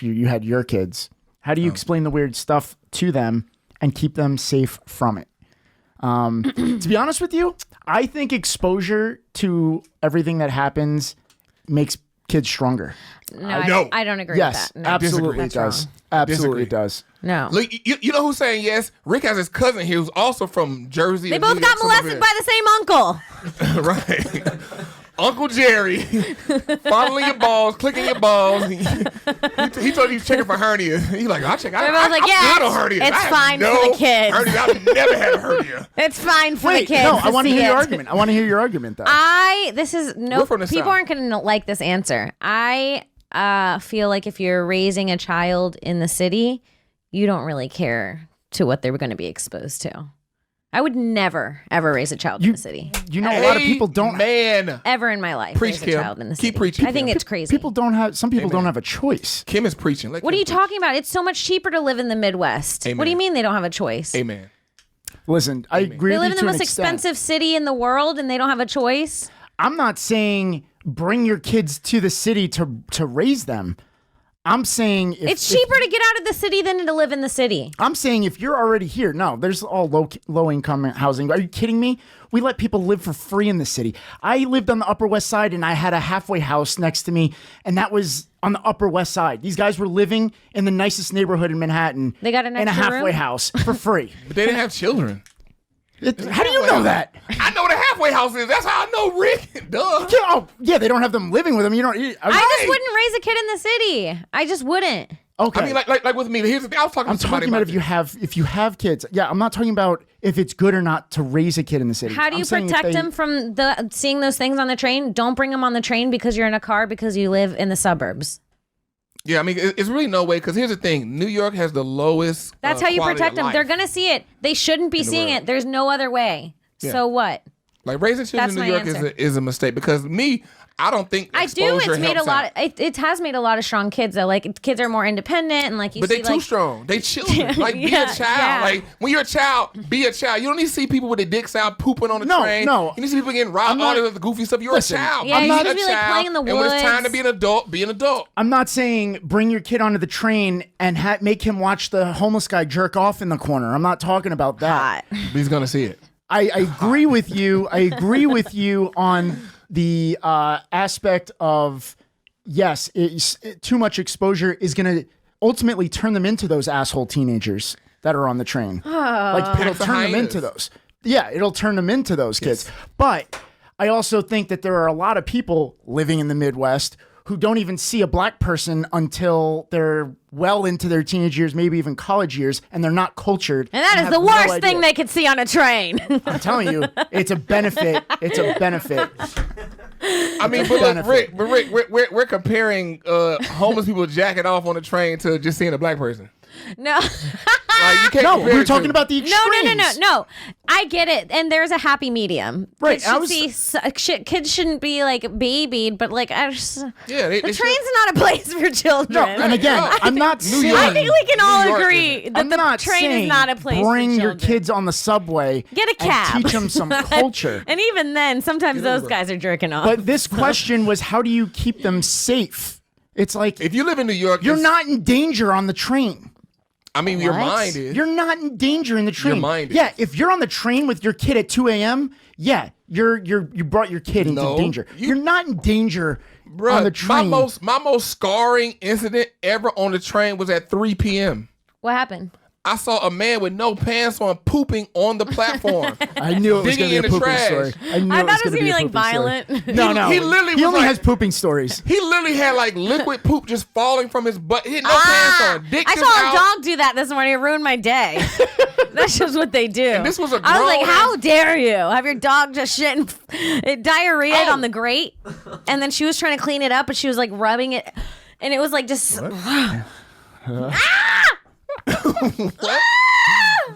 you had your kids, how do you explain the weird stuff to them and keep them safe from it? To be honest with you, I think exposure to everything that happens makes kids stronger. No, I don't agree Yes, with that. No. absolutely That's it does. wrong. Absolutely it does. No. Look, you know who's saying yes? Rick has his cousin here who's also from Jersey. They or both New got York, molested by the same uncle. Right. Uncle Jerry, fondling your balls, clicking your balls. He told you he's checking for hernias. He's like, I'll check. Everyone's like, yeah, I'm good on hernias. it's I have fine no for the kids. Hernias. I've never had a hernia. It's fine for Wait, the kids. no, I want to see hear your it. argument. I want to hear your argument though. We're from the People South. aren't going to like this answer. I feel like if you're raising a child in the city, you don't really care to what they're going to be exposed to. I would never, ever raise a child in the city. You know, a lot of people don't. Man, ever in my life Preach, raise a Kim. child in the city. Keep preaching, I think Kim. it's crazy. People don't have. Some people don't have a choice. Kim is preaching. Let What Kim are you preach. talking about? It's so much cheaper to live in the Midwest. Amen. What do you mean they don't have a choice? Amen. Listen, I agree They with live you in the to an most extent. expensive city in the world and they don't have a choice. I'm not saying bring your kids to the city to raise them. I'm saying It's cheaper to get out of the city than to live in the city. I'm saying if you're already here, no, there's all low income housing. Are you kidding me? We let people live for free in the city. I lived on the Upper West Side and I had a halfway house next to me, and that was on the Upper West Side. These guys were living in the nicest neighborhood in Manhattan. They got an in a extra halfway room? house for free. But they didn't have children. How do you know that? I know what a halfway house is. That's how I know Rick. Duh. Yeah, they don't have them living with them. You don't. I just wouldn't raise a kid in the city. I just wouldn't. Okay. I mean, like with me. Here's the thing. I was talking I'm to somebody talking about this. if you have kids. Yeah, I'm not talking about if it's good or not to raise a kid in the city. How do you I'm saying if protect they- them from seeing those things on the train? Don't bring them on the train because you're in a car because you live in the suburbs. Yeah, I mean, it's really no way. Because here's the thing: New York has the lowest. That's how you quality protect of them. life. They're gonna see it. They shouldn't be In the seeing world. it. There's no other way. Yeah. So what? Like raising children That's in New my York answer. is a mistake. Because I don't think I do. exposure It's made a helps lot. out. It has made a lot of strong kids though. Like kids are more independent and like you But see they too like strong. They children. Like be Yeah, a child. yeah. Like when you're a child, be a child. You don't need to see people with their dicks out pooping on the train. no. You need to see people getting robbed. All this goofy stuff. You're Listen, a child. Yeah, Be you a need to be, like, child, playing in the And when it's time to woods. be an adult, be an adult. I'm not saying bring your kid onto the train and make him watch the homeless guy jerk off in the corner. I'm not talking about that. But he's gonna see it. I agree with you. I agree with you on the aspect of yes, too much exposure is going to ultimately turn them into those asshole teenagers that are on the train. Like it'll turn them into those. Yeah, it'll turn them into those kids. But I also think that there are a lot of people living in the Midwest who don't even see a black person until they're well into their teenage years, maybe even college years, and they're not cultured. And that is have the no worst idea. thing they could see on a train. I'm telling you, it's a benefit. It's a benefit. I mean, but look, Rick, we're comparing homeless people jacking off on the train to just seeing a black person. No. You can't No, compare we were the talking two. about the extremes. No. I get it, and there's a happy medium. Right, Kids shouldn't be like babied, but like Yeah, the train's not a place for children. No, and again, I'm not saying. I think we can all New York agree that I'm the not train saying is not a place bring for your children. kids on the subway. Get a cab. And teach them some culture. And even then, sometimes those guys are jerking off. But this question was, how do you keep them safe? It's like if you live in New York, you're not in danger on the train. I mean, your mind is. You're not in danger in the train. Your mind is. Yeah, if you're on the train with your kid at 2 a.m., yeah, you brought your kid into danger. You're not in danger on the train. My most scarring incident ever on the train was at 3 p.m. What happened? I saw a man with no pants on pooping on the platform. I knew it was going to be a the pooping trash. story. I knew I it thought was it was going to be gonna be, like, a pooping violent. story. No. He literally he was only like- has pooping stories. He literally had like liquid poop just falling from his butt. He had no pants on. Dick I just saw a out. dog do that this morning. It ruined my day. That's just what they do. And this was a I was like, grown- how dare you have your dog just shitting diarrhea on the grate? And then she was trying to clean it up, and she was like rubbing it, and it was like just.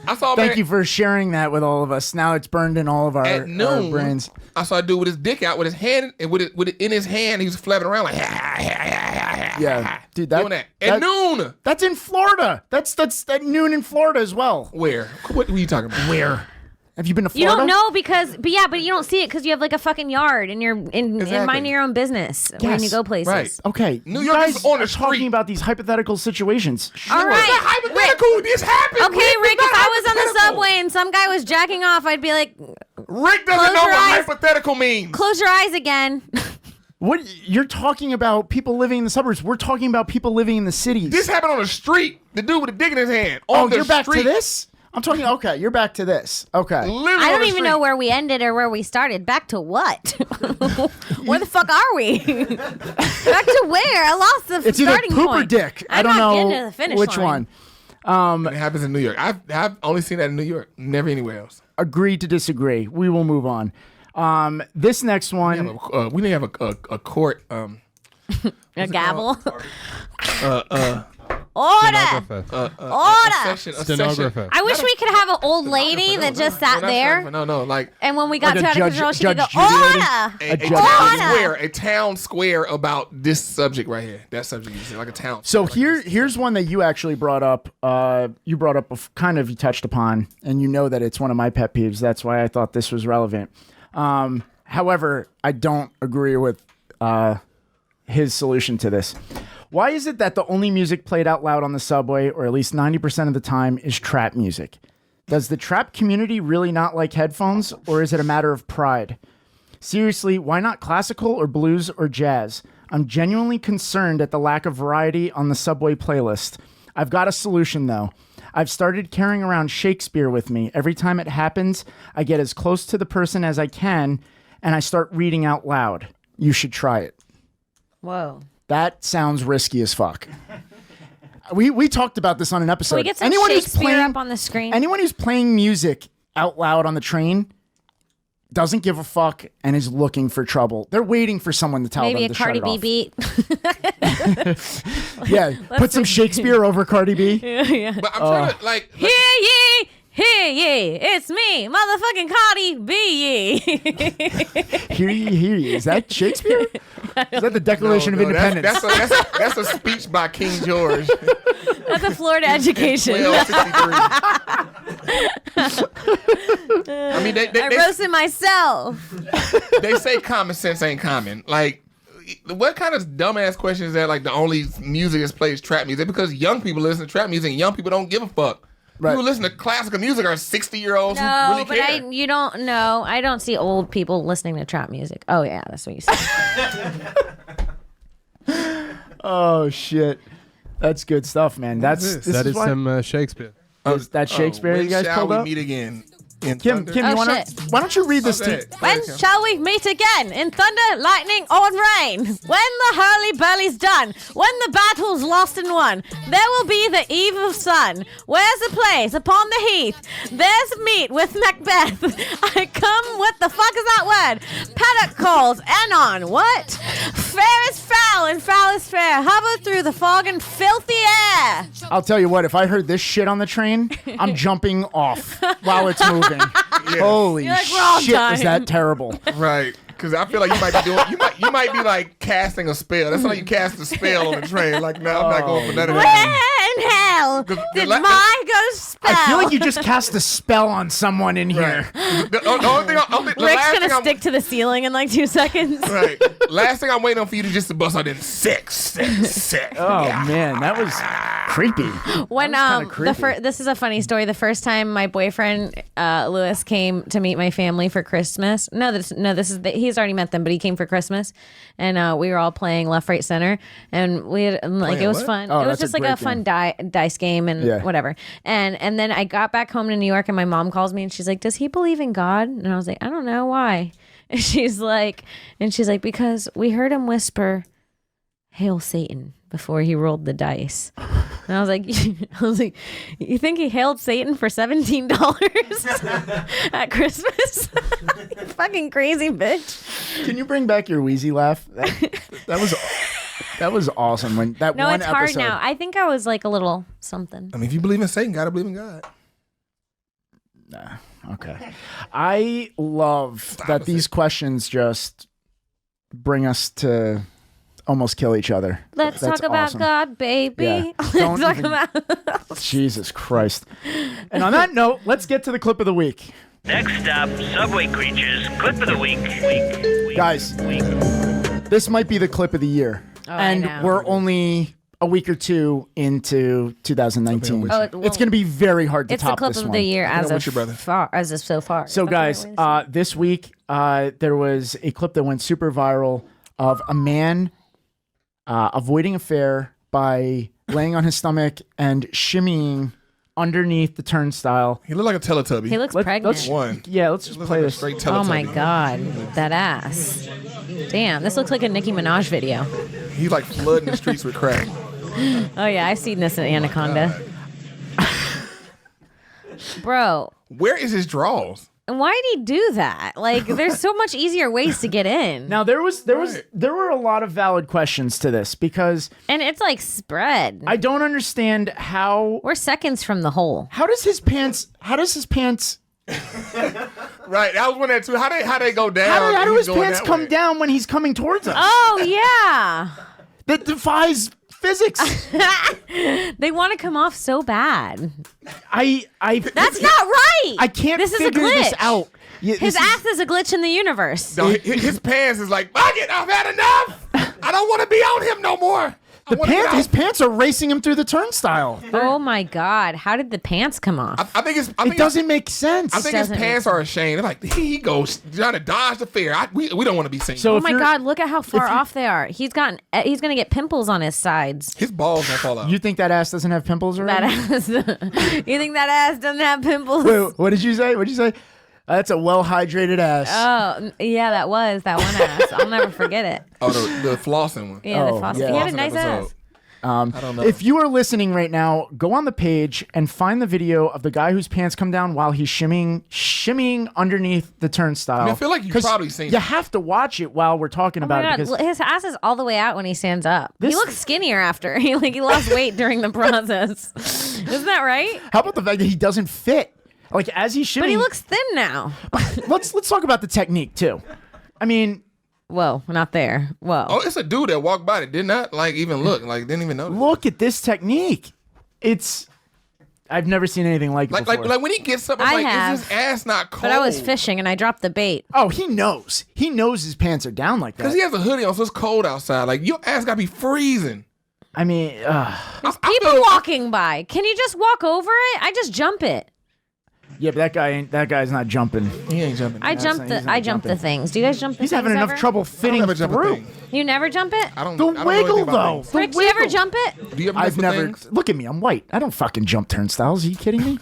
I saw a Thank man you for sharing that with all of us. Now it's burned in all of our, at noon. our brains. I saw a dude with his dick out, with his hand, and with it in his hand, he was flapping around like. Yeah, dude, doing that at noon. That's in Florida. That's at noon in Florida as well. Where? What were you talking about? Where? Have you been to You Florida? don't know but you don't see it because you have like a fucking yard and you're in minding your own business when you go places. Right. Okay, New you York guys is on the are talking about these hypothetical situations. Sure. All right. It's not hypothetical. This happened. Okay, Rick, if I was on the subway and some guy was jacking off, I'd be like, Rick doesn't Close know your what eyes. hypothetical means. close your eyes again. What you're talking about? People living in the suburbs. We're talking about people living in the cities. This happened on the street. The dude with the dick in his hand. Oh, On the you're back to street. this? I'm talking. Okay, you're back to this. Okay. Literally I on don't the even street. know where we ended or where we started. Back to what? Where the fuck are we? Back to where? I lost the It's either starting poop point. or dick. I I'm don't not getting know to the finish which line. one. It happens in New York. I've only seen that in New York. Never anywhere else. Agree to disagree. We will move on. This next one. We didn't have a court. A gavel. Stenographer. Order. Stenographer. I wish we could have an old lady that just sat there. No, like. And when we got Like too a out of control, she could go, Judge Judy lady? order. A town square about this subject right here. That subject you said, like a town. So here's one that you actually brought up. You brought up you touched upon, and you know that it's one of my pet peeves. That's why I thought this was relevant. However, I don't agree with his solution to this. Why is it that the only music played out loud on the subway, or at least 90% of the time, is trap music? Does the trap community really not like headphones, or is it a matter of pride? Seriously, why not classical or blues or jazz? I'm genuinely concerned at the lack of variety on the subway playlist. I've got a solution, though. I've started carrying around Shakespeare with me. Every time it happens, I get as close to the person as I can, and I start reading out loud. You should try it. Whoa. That sounds risky as fuck. We talked about this on an episode. Can we get some Shakespeare up on the screen? Anyone who's playing music out loud on the train doesn't give a fuck and is looking for trouble. They're waiting for someone to tell Maybe them a to Cardi shut B it off. beat. Yeah, put some Shakespeare over Cardi B. Yeah. But I'm trying to like. Hear ye, hear ye, it's me, motherfucking Cardi B ye. Hear ye. Is that Shakespeare? Is that the Declaration of Independence? That's a speech by King George. That's a Florida education. 1263. I mean, I roasted myself. They say common sense ain't common. Like, what kind of dumbass question is that? Like, the only music that's played is trap music? Because young people listen to trap music and young people don't give a fuck. Right. People who listen to classical music are 60-year-olds who No, really but care. you don't know. I don't see old people listening to trap music. Oh yeah, that's what you said. Oh shit, that's good stuff, man. That is why- some Shakespeare. Is that Shakespeare when you guys shall pulled we up? meet again? In Kim, thunder? you wanna? shit. Why don't you read this Okay. to? When shall we meet again? In thunder, lightning, or in rain? When the hurly-burly's done, when the battle's lost and won, there will be the eve of sun. Where's the place? Upon the heath. There's meet with Macbeth. I come, what the fuck is that word? Paddock calls, anon, what? Fair is foul and foul is fair. Hover through the fog and filthy air. Yeah. I'll tell you what, if I heard this shit on the train, I'm jumping off while it's moving. Holy You're like, wrong shit, was time. that terrible. Right. Because I feel like you might be doing, you might be like casting a spell. That's how you cast a spell on the train. Like, no, I'm not going for none of Where that. in hell did my ghost spell? I feel like you just cast a spell on someone in here. The only thing, the Rick's last gonna thing stick to the ceiling in like 2 seconds. Right. Last thing I'm waiting on for you to just bust out in sex. Oh man, that was creepy. When That was kinda creepy. this is a funny story. The first time my boyfriend Lewis came to meet my family for Christmas. He's already met them, but he came for Christmas, and we were all playing left, right, center, and we had, like, it was what? fun. Oh, It was that's a just like great a fun dice game and Yeah. whatever. And then I got back home to New York, and my mom calls me, and she's like, "Does he believe in God?" And I was like, "I don't know why." And she's like, "Because we heard him whisper, 'Hail Satan,' before he rolled the dice." And I was like, "You think he hailed Satan for $17 at Christmas? You fucking crazy bitch." Can you bring back your wheezy laugh? That was awesome. When that No, one it's hard episode, now. I think I was like a little something. I mean, if you believe in Satan, gotta believe in God. Okay. I love that these questions just bring us to almost kill each other. Let's That's talk about awesome. God, baby. Yeah. Let's Don't talk even- about. Jesus Christ. And on that note, let's get to the clip of the week. Next up, Subway Creatures, clip of the week. Guys, this might be the clip of the year. Oh, I and know. we're only a week or two into 2019. Oh, It's going to be very hard to It's the top clip this of one. the year as of so far. So, guys, this week there was a clip that went super viral of a man avoiding a fare by laying on his stomach and shimmying underneath the turnstile. He looked like a Teletubby. He looks pregnant. Let's just play this. Straight Oh Teletubby. my God, that ass. Damn, this looks like a Nicki Minaj video. He's like flooding the streets with crack. Oh yeah, I've seen this in Anaconda. Bro, where is his draws? And why did he do that? Like, there's so much easier ways to get in. Now there were a lot of valid questions to this because, and it's like spread. I don't understand how we're seconds from the hole. How does his pants? Right, that was one of that too. How they go down? How do He's his going pants that come way. down when he's coming towards us? Oh yeah. That defies physics. They want to come off so bad. That's not right. I can't This is a figure this glitch. out. Yeah, His ass is a glitch in the universe. No, his pants is like, fuck it, I've had enough. I don't want to be on him no more. His pants are racing him through the turnstile. Oh my God. How did the pants come off? I think It doesn't make sense. I think his pants are ashamed. They're like, he goes trying to dodge the fear. We don't want to be seen. Oh my God, look at how far off they are. He's gonna get pimples on his sides. His balls won't fall out. You think that ass doesn't have pimples already? That ass. You think that ass doesn't have pimples? Wait, what did you say? That's a well-hydrated ass. Oh, yeah, that was that one ass. I'll never forget it. Oh, the flossing one. Yeah, the flossing. He had a nice ass. I don't know. If you are listening right now, go on the page and find the video of the guy whose pants come down while he's shimmying underneath the turnstile. I mean, I feel like you've 'Cause probably seen You it. have to watch it while we're talking Oh about my it God, because his ass is all the way out when he stands up. This- He looks skinnier after. He lost weight during the process. Isn't that right? how about the fact that he doesn't fit? Like as he's shimmying. But he looks thin now. let's talk about the technique too. I mean, whoa, not there. Whoa. Oh, it's a dude that walked by that did not even look, didn't even notice. look at this technique. I've never seen anything like it before. Like when he gets up, I'm I like, have. is his ass not cold? But I was fishing and I dropped the bait. Oh, he knows. He knows his pants are down like that. Because he has a hoodie on, so it's cold outside. Like your ass gotta be freezing. I mean, People walking by. Can you just walk over it? I just jump it. yeah, but that guy's not jumping. He ain't jumping. I jump the things. Do you guys jump the He's things having enough ever? trouble fitting never jump a through. thing. You never jump it? I don't. The I don't know wiggle anything about though. things. The Rick, do you ever wiggle. jump it? Do you ever I've mess with never. things? Look at me. I'm white. I don't fucking jump turnstiles. Are you kidding me?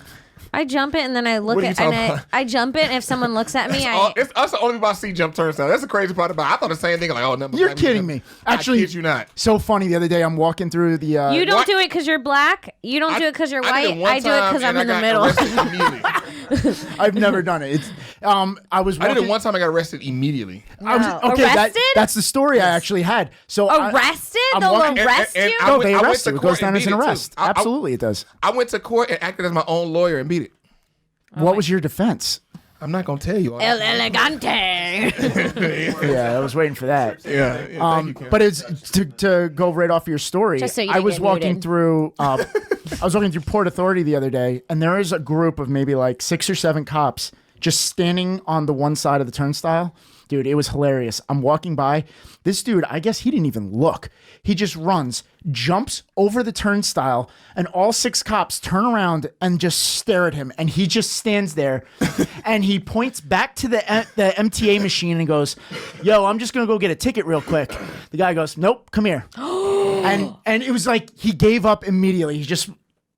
I jump it and then I look What are you at and talking about? I jump it and if someone looks at me, It's us the only people I see jump turnstile. That's the crazy part about it. I thought the same thing. Like, oh, never. You're kidding me. Actually, I kid you not. So funny. The other day, I'm walking through the. you don't what? do it because you're black. You don't do it because you're I did white. it one I do it time because I'm and in I the got middle. arrested immediately. I've never done it. I was. I did it walking- one time. I got arrested immediately. I was okay. Arrested? That's the story I actually had. So Arrested? I'm They'll walking- arrest you? I No, went- they I went arrest to you. It court goes down and as an beat it, too. arrest. Absolutely, it does. I went to court and acted as my own lawyer and beat it. What was your defense? I'm not gonna tell you. All El that. elegante. Yeah, I was waiting for that. Yeah. Thank you, Kim. But it's to go right off your story. Just so you I didn't was get walking muted. through. I was walking through Port Authority the other day, and there is a group of maybe like 6 or 7 cops just standing on the one side of the turnstile. Dude, it was hilarious. I'm walking by. This dude, I guess he didn't even look. He just runs, jumps over the turnstile, and all 6 cops turn around and just stare at him. And he just stands there, and he points back to the MTA machine and goes, "Yo, I'm just gonna go get a ticket real quick." The guy goes, "Nope, come here." and it was like he gave up immediately. He just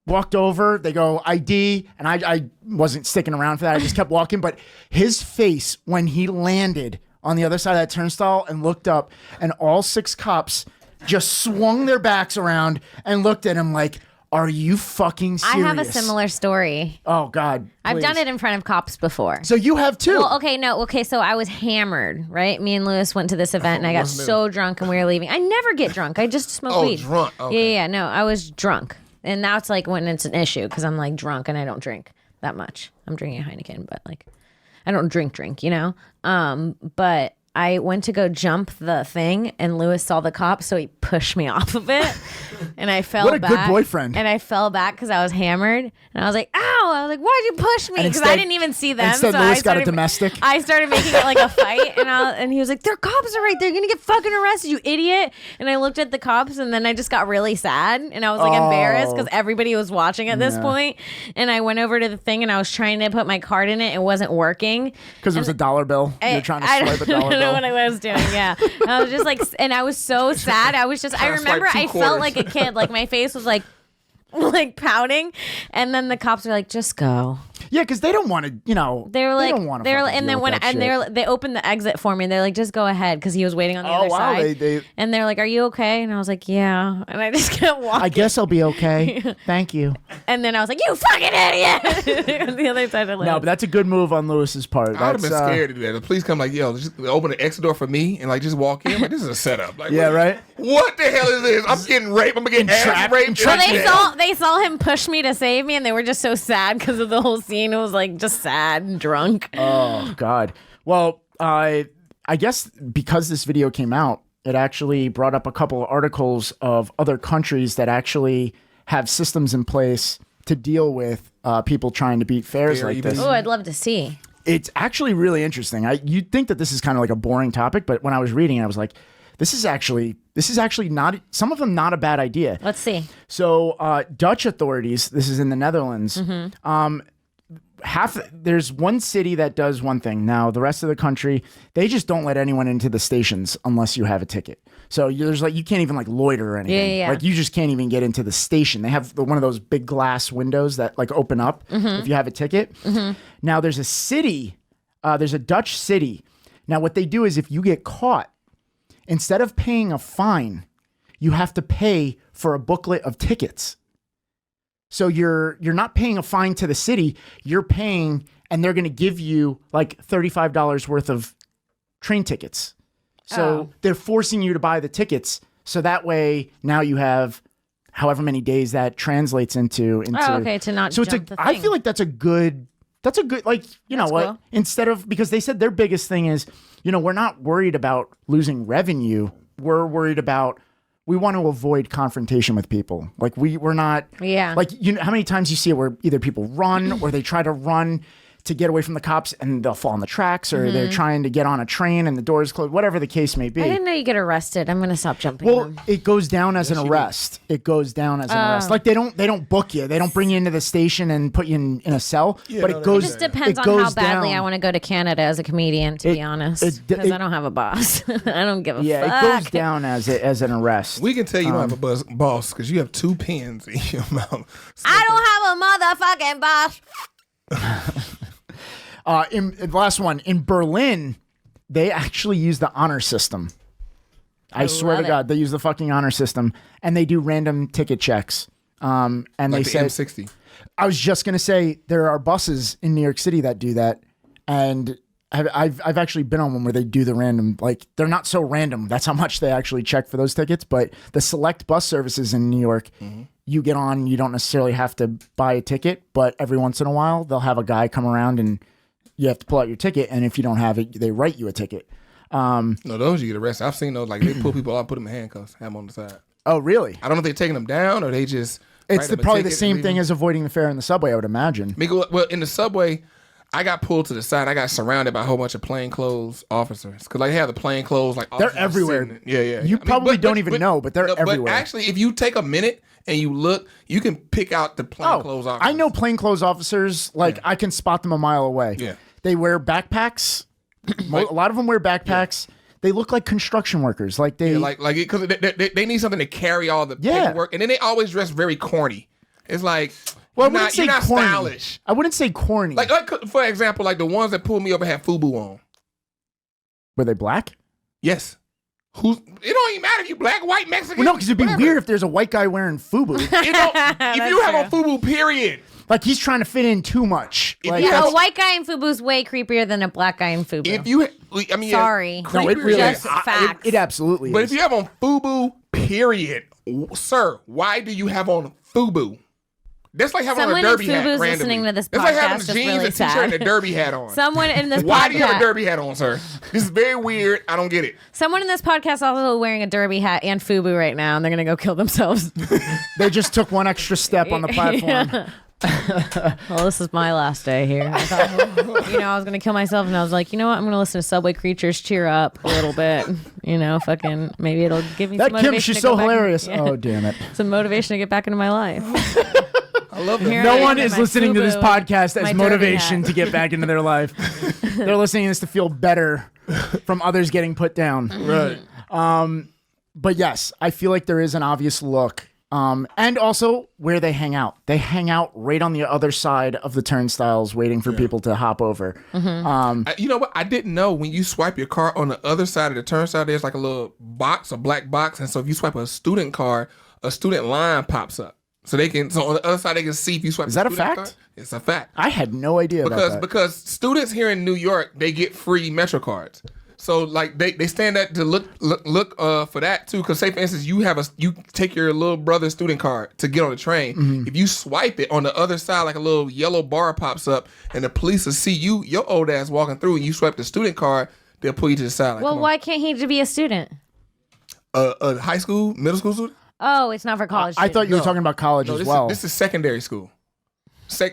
walked over. They go ID, and I wasn't sticking around for that. I just kept walking. But his face when he landed on the other side of that turnstile and looked up, and all 6 cops just swung their backs around and looked at him like, "Are you fucking serious?" I have a similar story. Oh God, I've done please. it in front of cops before. So you have too. Well, okay, so I was hammered, right? Me and Lewis went to this event and I got What's new? so drunk and we were leaving. I never get drunk. I just smoke Oh, weed. drunk. Okay. Yeah, no, I was drunk. And now it's like when it's an issue because I'm like drunk and I don't drink that much. I'm drinking Heineken, but like I don't drink, you know? But I went to go jump the thing and Lewis saw the cop, so he pushed me off of it. And I fell What back. a good boyfriend. And I fell back because I was hammered. And I was like, ow. I was like, why'd you push me? And Because I instead- didn't even see them. instead so Lewis I got a started, domestic. I started making it like a fight. And he was like, their cops are right there. You're going to get fucking arrested, you idiot. And I looked at the cops and then I just got really sad. And I was like embarrassed because everybody was watching at this point. And I went over to the thing and I was trying to put my card in it. It wasn't working. Because it was a dollar bill. You're trying to swipe a dollar I don't know bill. what I was doing. Yeah, I was just like, and I was so sad. I was just, I Trying to swipe remember 2 I quarters. felt like a kid. Like my face was like pouting, and then the cops were like, "Just go." Yeah, because they don't want to. You know, They were like, don't want to. and then when they opened the exit for me, they're like, "Just go ahead," because he was waiting on the Oh, other wow, side. they- and they're like, "Are you okay?" And I was like, "Yeah," and I just kept walking. I guess I'll be okay. Thank you. And then I was like, "You fucking idiot!" The other side of the No, but that's a good move on Lewis's part. I would have been That's, scared to do that. The police come like, "Yo, just open the exit door for me and like just walk in." Like, this is a setup. Like, Yeah, right. What the hell is this? I'm getting raped. I'm getting ass Entrapped- raped. Well, entrapped. they saw him push me to save me, and they were just so sad because of the whole scene. It was like just sad and drunk. Oh God. Well, I guess because this video came out, it actually brought up a couple of articles of other countries that actually have systems in place to deal with people trying to beat fares like this. Oh, I'd love to see. It's actually really interesting. You'd think that this is kind of like a boring topic, but when I was reading it, I was like, this is actually not, some of them not a bad idea. Let's see. So Dutch authorities, this is in the Netherlands, there's one city that does one thing. Now the rest of the country, they just don't let anyone into the stations unless you have a ticket. So there's like, you can't even like loiter or anything. Yeah. Like you just can't even get into the station. They have one of those big glass windows that like open up if you have a ticket. Now there's a city, there's a Dutch city. Now what they do is if you get caught, instead of paying a fine, you have to pay for a booklet of tickets. So you're not paying a fine to the city, you're paying, and they're going to give you like $35 worth of train tickets. So they're forcing you to buy the tickets. So that way now you have however many days that translates into. To not So jump the I thing. feel like that's a good, like, you know That's what, cool. instead of, because they said their biggest thing is, you know, we're not worried about losing revenue. We're worried about, we want to avoid confrontation with people. Like we're not, Yeah. like, you know, how many times you see it where either people run or they try to run to get away from the cops and they'll fall on the tracks, or they're trying to get on a train and the doors closed, whatever the case may be. I didn't know you get arrested. I'm gonna stop jumping. Well, them. it goes down as an arrest. It goes down as an arrest. Like they don't book you. They don't bring you into the station and put you in a cell. But it goes. It just depends it on how goes badly down. I want to go to Canada as a comedian, to be honest, because I don't have a boss. I don't give a Yeah, fuck. it goes down as an arrest. We can tell you don't have a boss because you have 2 pens in your mouth. I don't have a motherfucking boss. In the last one in Berlin, they actually use the honor system. I swear to love it. God, they use the fucking honor system, and they do random ticket checks. And Like they the say, M60. I was just gonna say there are buses in New York City that do that. and I've actually been on one where they do the random, like they're not so random. That's how much they actually check for those tickets. But the select bus services in New York, you get on, you don't necessarily have to buy a ticket, but every once in a while they'll have a guy come around and you have to pull out your ticket. And if you don't have it, they write you a ticket. No, those you get arrested. I've seen those, like they pull people out, put them in handcuffs, have them on the side. Oh, really? I don't know if they're taking them down or they just. It's probably the same thing as avoiding the fare in the subway, I would imagine. Well, in the subway, I got pulled to the side. I got surrounded by a whole bunch of plainclothes officers because like they have the plainclothes like they're everywhere. Sitting. Yeah. You probably don't even know, but they're everywhere. But actually, if you take a minute and you look, you can pick out the plainclothes officers. I know plainclothes officers. Like I can spot them a mile away. Yeah, they wear backpacks. A lot of them wear backpacks. Yeah. They look like construction workers. Like they because they need something to carry all the paperwork, and then they always dress very corny. It's like. Well, I wouldn't say not corny. Stylish. I wouldn't say corny. Like for example, like the ones that pulled me over had FUBU on. Were they black? Yes. It don't even matter if you black, white, Mexican. Well, no, because it'd be weird if there's a white guy wearing FUBU. If you have on FUBU, period. Like he's trying to fit in too much. Like, a white guy in FUBU is way creepier than a black guy in FUBU. Sorry. No, it really just is. facts. It absolutely But is. if you have on FUBU, period, sir, why do you have on FUBU? That's like having Someone on a derby in hat FUBU's randomly. listening to this That's like having podcast is jeans, really a t-shirt, sad. and a derby hat on. Someone in this Why do you have a podcast- derby hat on, sir? This is very weird. I don't get it. Someone in this podcast also wearing a derby hat and FUBU right now, and they're gonna go kill themselves. They just took one extra step on the platform. Yeah. Well, this is my last day here. I thought, I was gonna kill myself, and I was like, you know what? I'm gonna listen to Subway Creatures cheer up a little bit. Fucking maybe it'll give me That some motivation. Kim, she's to go so back hilarious. Yeah. Oh, damn it. Some motivation to get back into my life. I love that. No one is listening to this FUBU, podcast my as derby motivation hat. to get back into their life. They're listening to this to feel better from others getting put down. Right. But yes, I feel like there is an obvious look. And also where they hang out. They hang out right on the other side of the turnstiles waiting for people to hop over. You know what? I didn't know when you swipe your car on the other side of the turnstile, there's like a little box, a black box. And so if you swipe a student card, a student line pops up. So on the other side, they can see if you swipe. Is that a student fact? card. It's a fact. I had no idea about that. Because students here in New York, they get free Metro cards. So like they stand up to look for that too. Because say for instance, you take your little brother's student card to get on the train. Mm-hmm. If you swipe it on the other side, like a little yellow bar pops up, and the police will see your old ass walking through, and you swipe the student card, they'll pull you to the side. Like, Well, why can't he be a student? A high school, middle school student? Oh, it's not for college. I thought you were talking about college as well. This is secondary school.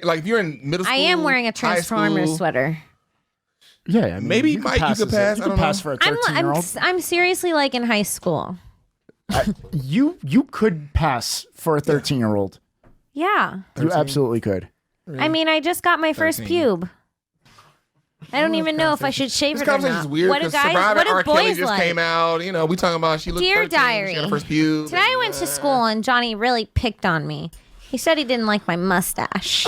Like if you're in middle school, I am wearing a high Transformers school, sweater. Yeah, I mean, maybe you could pass. You could pass. You I could don't pass know. for a 13-year-old. I'm seriously like in high school. You could pass for a 13-year-old. Yeah. 13? You absolutely could. Really? I mean, I just got my first pube. I don't even know if I should shave This it or conversation not. is weird What do because Survivor what do R. Kelly boys just like? came out. We talking about she looked Dear 13, Diary. she got her first pube. Today I went to school and Johnny really picked on me. He said he didn't like my mustache.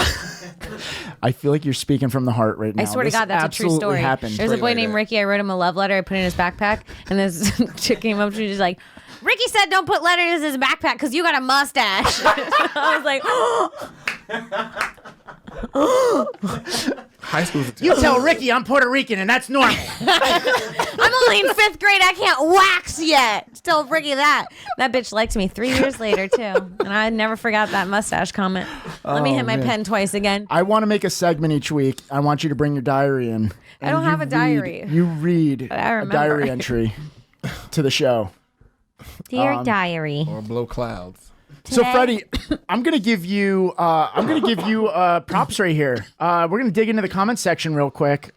I feel like you're speaking from the heart right now. I swear to This God, that's a true absolutely story. Happened. There's a boy named Ricky. I wrote him a love letter. I put it in his backpack. And this chick came up to me. She's like, Ricky said don't put letters in his backpack because you got a mustache. I was like, High school's You tell Ricky I'm Puerto Rican and that's normal. I'm only in 5th grade. I can't wax yet. Tell Ricky that. That bitch liked me 3 years later, too. And I never forgot that mustache comment. Let me hit my pen twice again. I want to make a segment each week. I want you to bring your diary in. I don't have a diary. You read But I a remember. diary entry to the show. Dear Diary. Or blow clouds. So Freddie, I'm gonna give you props right here. We're gonna dig into the comment section real quick.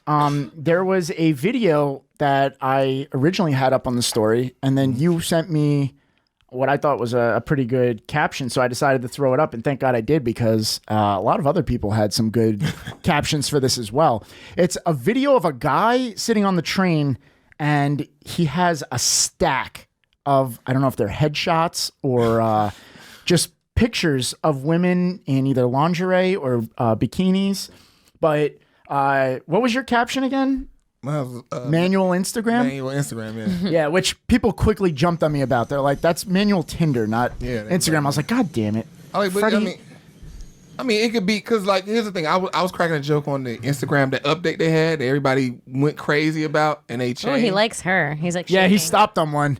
There was a video that I originally had up on the story, and then you sent me what I thought was a pretty good caption. So I decided to throw it up, and thank God I did because a lot of other people had some good captions for this as well. It's a video of a guy sitting on the train, and he has a stack of, I don't know if they're headshots or just pictures of women in either lingerie or bikinis. But what was your caption again? Manual Instagram? Manual Instagram, yeah. Yeah, which people quickly jumped on me about. They're like, that's manual Tinder, not Instagram. I was like, God damn it. I I mean, it could be because, like, here's the thing. I was cracking a joke on the Instagram, the update they had that everybody went crazy about, and they changed. Oh, he likes her. He's like, Yeah, he shaking. stopped on one.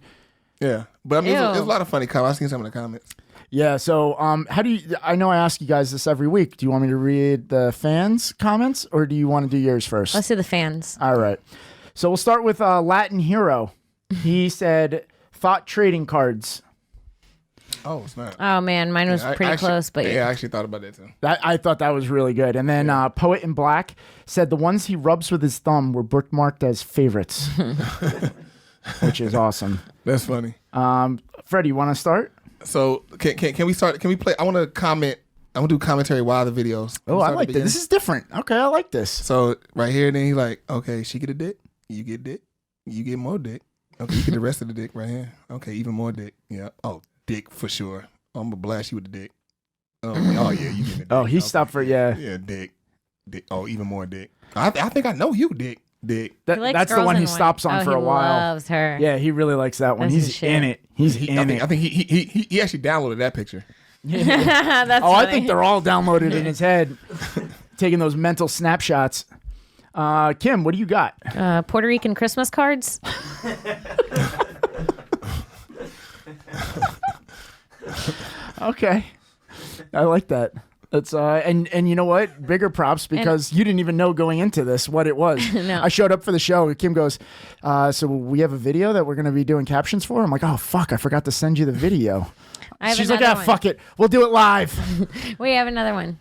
Yeah, but I mean, there's Ew. a lot of funny comments. I've seen some of the comments. Yeah, so how do you? I know I ask you guys this every week. Do you want me to read the fans' comments, or do you want to do yours first? Let's do the fans. All right. So we'll start with Latin Hero. He said, "Thought trading cards." Oh, it's not. Oh man, mine was Yeah, I pretty actually- close, but yeah, I actually thought about that too. I thought that was really good. And then Poet in Black said the ones he rubs with his thumb were bookmarked as favorites, which is awesome. That's funny. Freddie, you want to start? So can we start? Can we play? I want to comment. I want to do commentary while the videos. Can Oh, we I start at like the this. This is different. Okay, I like this. So right here, then he's like, okay, she get a dick, you get dick, you get more dick. Okay, you get the rest of the dick right here. Okay, even more dick. Yeah. Oh, dick for sure. I'm gonna blast you with the dick. Oh yeah, you get the dick. Oh, he stopped for Yeah, dick. Oh, even more dick. I think I know you, dick. Dick. He likes That's the girls one in he stops on Oh, for he a while. loves her. Yeah, he really likes that one. That's his He's shit. in it. He's in it. I think he actually downloaded that picture. That's Oh, I funny. think they're all downloaded in his head, taking those mental snapshots. Kim, what do you got? Puerto Rican Christmas cards. Okay, I like that. That's and you know what? Bigger props because you didn't even know going into this what it was. No. I showed up for the show. And Kim goes, so we have a video that we're going to be doing captions for. I'm like, oh fuck, I forgot to send you the video. I have She's like, another ah, one. fuck it, we'll do it live. We have another one.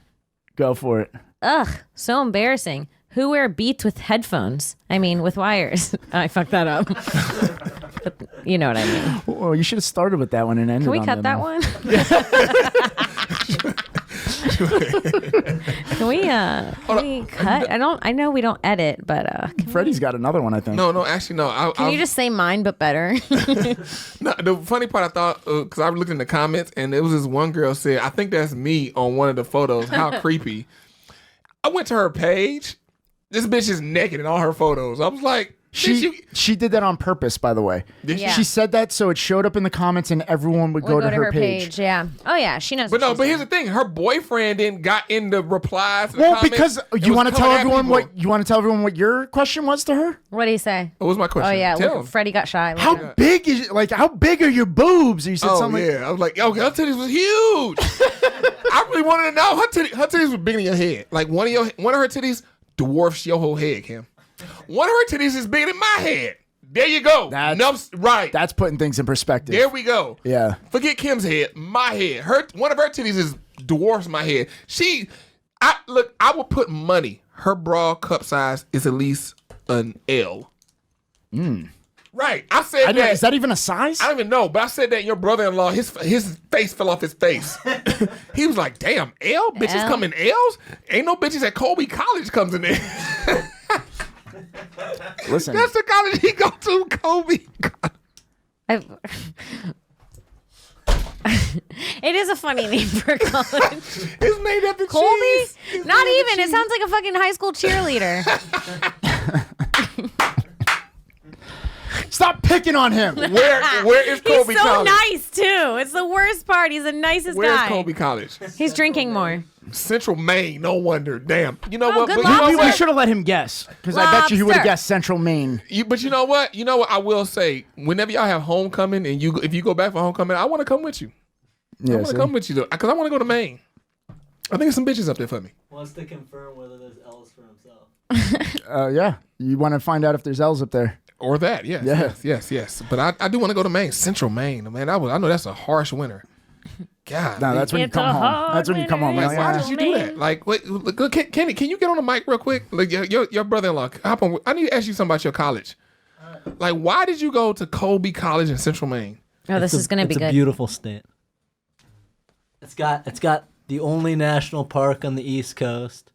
Go for it. Ugh, so embarrassing. Who wear Beats with headphones? I mean, with wires. I fucked that up. But you know what I mean. Well, you should have started with that one and ended. Can we on cut them. that one? Can we cut? I know we don't edit, but Freddie's got another one, I think. No, actually, no. can you just say mine but better? No, the funny part I thought, because I looked in the comments and it was this one girl said, I think that's me on one of the photos. How creepy. I went to her page. This bitch is naked in all her photos. I was like, She did that on purpose, by the way. Did she? She said that so it showed up in the comments and everyone would We'll go to her page. Yeah. Oh yeah, she knows. But what no, she's but doing. here's the thing. Her boyfriend then got in the replies. To the Well, comments because and you was want to tell coming at everyone people. what you want to tell everyone what your question was to her. What do you say? What was my question? Oh yeah, Tell look, him. Freddie got shy. Look How at him. big is how big are your boobs? Or you said Oh something like, yeah, I was like, yo, her titties was huge. I really wanted to know her titties were bigger than your head. Like one of her titties dwarfs your whole head, Kim. One of her titties is bigger than my head. There you go. Right. That's putting things in perspective. There we go. Yeah. Forget Kim's head. My head. One of her titties is dwarfs my head. I would put money. Her bra cup size is at least an L. Right. I said that. Is that even a size? I don't even know, but I said that and your brother-in-law, his face fell off his face. He was like, damn, L? Bitches L? come in L's? Ain't no bitches at Colby College comes in there. Listen, That's the college he go to, Colby. It is a funny name for college. It's named after Colby? cheese. It's Not named after even. It cheese. sounds like a fucking high school cheerleader. stop picking on him. Where is Colby He's so College? nice too. It's the worst part. He's the nicest Where's guy. Colby College? He's drinking more. Central Maine. No wonder. Damn. You know Oh, what? good But luck. you know Maybe we what? should have let him guess because I bet you he would have Lobster. guessed Central Maine. But you know what? You know what I will say? Whenever y'all have homecoming and if you go back for homecoming, I want to come with you. I Yeah, want to see? come with you though, because I want to go to Maine. I think there's some bitches up there for me. Wants to confirm whether there's L's for himself. Yeah, you want to find out if there's L's up there. Or that, yes, Yeah. yes. But I do want to go to Maine, Central Maine, man. I know that's a harsh winter. God, No, that's when you It's come a home. hard That's when you come home. winter. like, Like, why yeah. did you do that? Like, wait, look, Kenny, can you get on the mic real quick? Like, your brother-in-law, hop on. I need to ask you something about your college. Like, why did you go to Colby College in Central Maine? Oh, this is gonna be It's a good. beautiful state. It's got the only national park on the East Coast.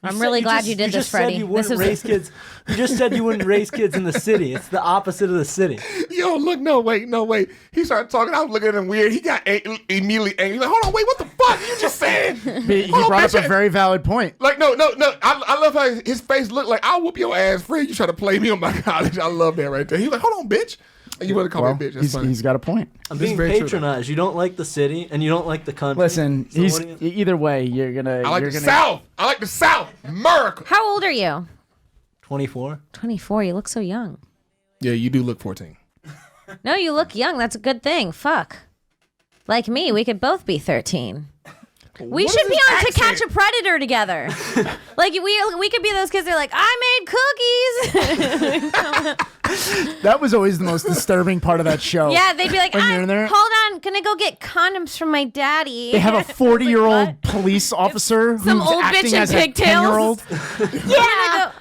I'm really glad you did this, Freddie. You This wouldn't is raise kids. You just said you wouldn't raise kids in the city. It's the opposite of the city. Yo, look, no, wait. He started talking. I was looking at him weird. He got immediately angry. He's like, hold on, wait, what the fuck you just said? He Hold on, brought up bitch. a very valid point. Like, no. I love how his face looked like, I'll whoop your ass, Fred. You try to play me on my college. I love that right there. He's like, hold on, bitch. You want to call me a bitch? That's funny. He's got a point. I'm This being is very true, patronized. You don't like the city and you don't like the country. Listen, So he's what do you- either way. You're gonna. I like you're the gonna, South. I like the South. America. How old are you? 24. 24. You look so young. Yeah, you do look 14. No, you look young. That's a good thing. Fuck. Like me, we could both be 13. We What should is be this on To accent? Catch a Predator together. Like we could be those kids that are like, I made cookies. That was always the most disturbing part of that show. Yeah, they'd be like, When you're in there, hold on, gonna go get condoms from my daddy. they have a 40-year-old police officer Some who's old bitch acting in as a pigtails. 10-year-old. Yeah.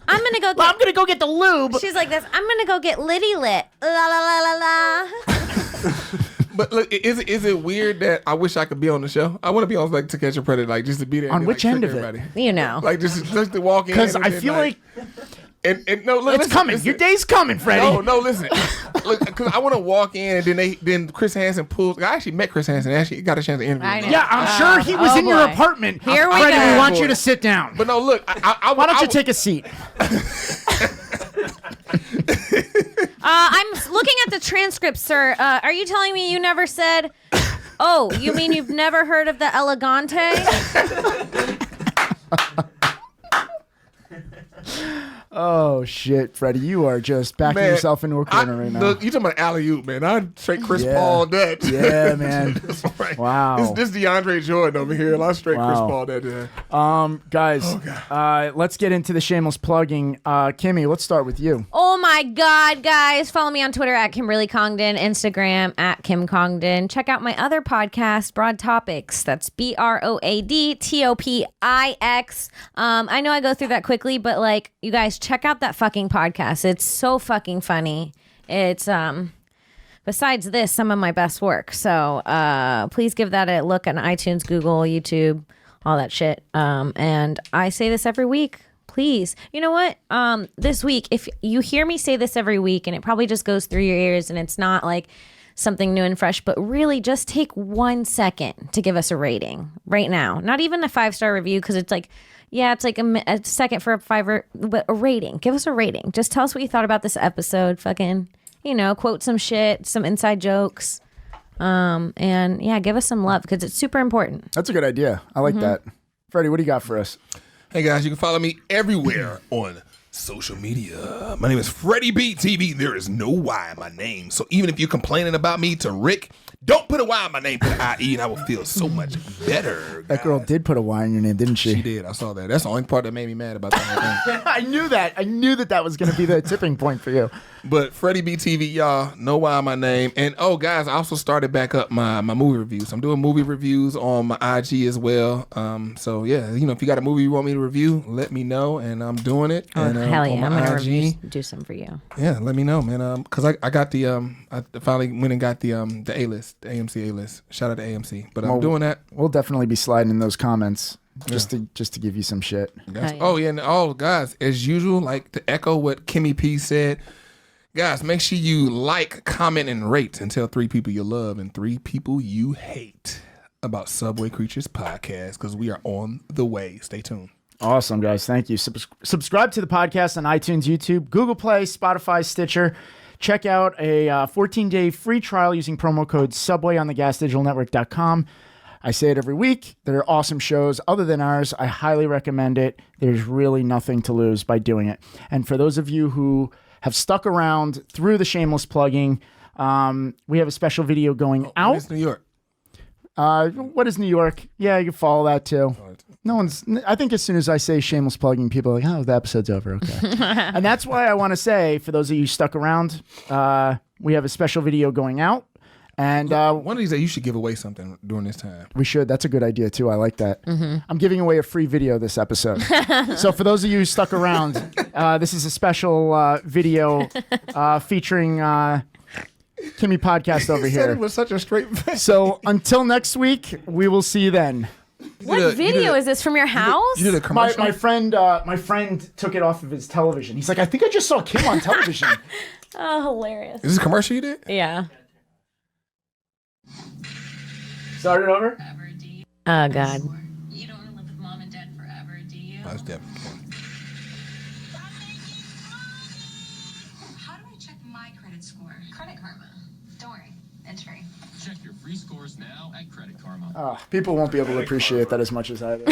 I'm gonna go. Well, I'm gonna go get the lube. She's like this. I'm gonna go get Liddy lit. La la la la la. But look, is it weird that I wish I could be on the show? I want to be on like To Catch a Predator, like just to be there. On and, which like, end trick of it? everybody. You know. Like just to walk in. Because and I then, feel like and no, look, it's listen, coming. listen. Your day's coming, Freddie. No, listen. Look, because I want to walk in, and then Chris Hansen pulls. I actually met Chris Hansen. Actually, got a chance to interview him. Yeah, I'm sure he was in your apartment. Here we Freddie, go. we want you to sit down. But no, look. Why don't you take a seat? I'm looking at the transcript, sir. Are you telling me you never said? Oh, you mean you've never heard of the Elegante? Oh shit, Freddie, you are just backing yourself into a corner right now. Look, you talking about alley-oop, man. I straight Chris Yeah. Paul that. Yeah, man. Right. Wow. This DeAndre Jordan over here. I straight Chris Wow. Paul that. Guys, let's get into the shameless plugging. Kimmy, let's start with you. Oh my God, guys. Follow me on Twitter at Kimberly Congdon, Instagram at Kim Congdon. Check out my other podcast, Broad Topics. That's BROADTOPIX. I know I go through that quickly, but like, you guys, check out that fucking podcast. It's so fucking funny. It's, besides this, some of my best work. So please give that a look on iTunes, Google, YouTube, all that shit. And I say this every week. Please. You know what? This week, if you hear me say this every week and it probably just goes through your ears and it's not like something new and fresh, but really just take 1 second to give us a rating right now. Not even a 5-star review, because it's like, yeah, it's like a second for a 5, but a rating. Give us a rating. Just tell us what you thought about this episode. Fucking, quote some shit, some inside jokes. And yeah, give us some love because it's super important. That's a good idea. I like that. Freddie, what do you got for us? Hey guys, you can follow me everywhere on social media. My name is Freddie B TV. There is no Y in my name. So even if you're complaining about me to Rick, don't put a Y in my name, put an IE, and I will feel so much better. That girl did put a Y in your name, didn't she? She did. I saw that. That's the only part that made me mad about that whole thing. I knew that. I knew that was going to be the tipping point for you. But Freddie B TV, y'all, no Y in my name. And oh, guys, I also started back up my movie reviews. I'm doing movie reviews on my IG as well. So yeah, if you got a movie you want me to review, let me know, and I'm doing it. Oh, and, hell yeah, on I'm my gonna IG. do some for you. Yeah, let me know, man. Because I got the I finally went and got the A-list, the AMC A-list. Shout out to AMC. But I'm doing that. We'll definitely be sliding in those comments just to give you some shit. Oh yeah, and guys, as usual, like to echo what Kimmy P said, guys, make sure you like, comment, and rate and tell 3 people you love and 3 people you hate about Subway Creatures podcast, because we are on the way. Stay tuned. Awesome, guys. Thank you. Subscribe to the podcast on iTunes, YouTube, Google Play, Spotify, Stitcher. Check out a 14-day free trial using promo code Subway on thegasdigitalnetwork.com. I say it every week. They're awesome shows. Other than ours, I highly recommend it. There's really nothing to lose by doing it. And for those of you who have stuck around through the shameless plugging, we have a special video going out. It's New York. What is New York? Yeah, you can follow that too. I think as soon as I say shameless plugging, people are like, oh, the episode's over. Okay. And that's why I want to say, for those of you stuck around, we have a special video going out. And one of these days, you should give away something during this time. We should. That's a good idea too. I like that. I'm giving away a free video this episode. So for those of you who stuck around, this is a special video featuring Kimmy Podcast over He said here. it was such a straight face. So until next week, we will see you then. What video is this, from your house? You did a commercial? My friend took it off of his television. He's like, I think I just saw Kim on television. Oh, hilarious. Is this a commercial you did? Yeah. Start it over? Oh, God. You don't want to live with mom and dad forever, do you? That's definitely. How do I check my credit score? Credit It's free. Check your free scores now at Credit Karma. People won't be able to appreciate that as much as I do.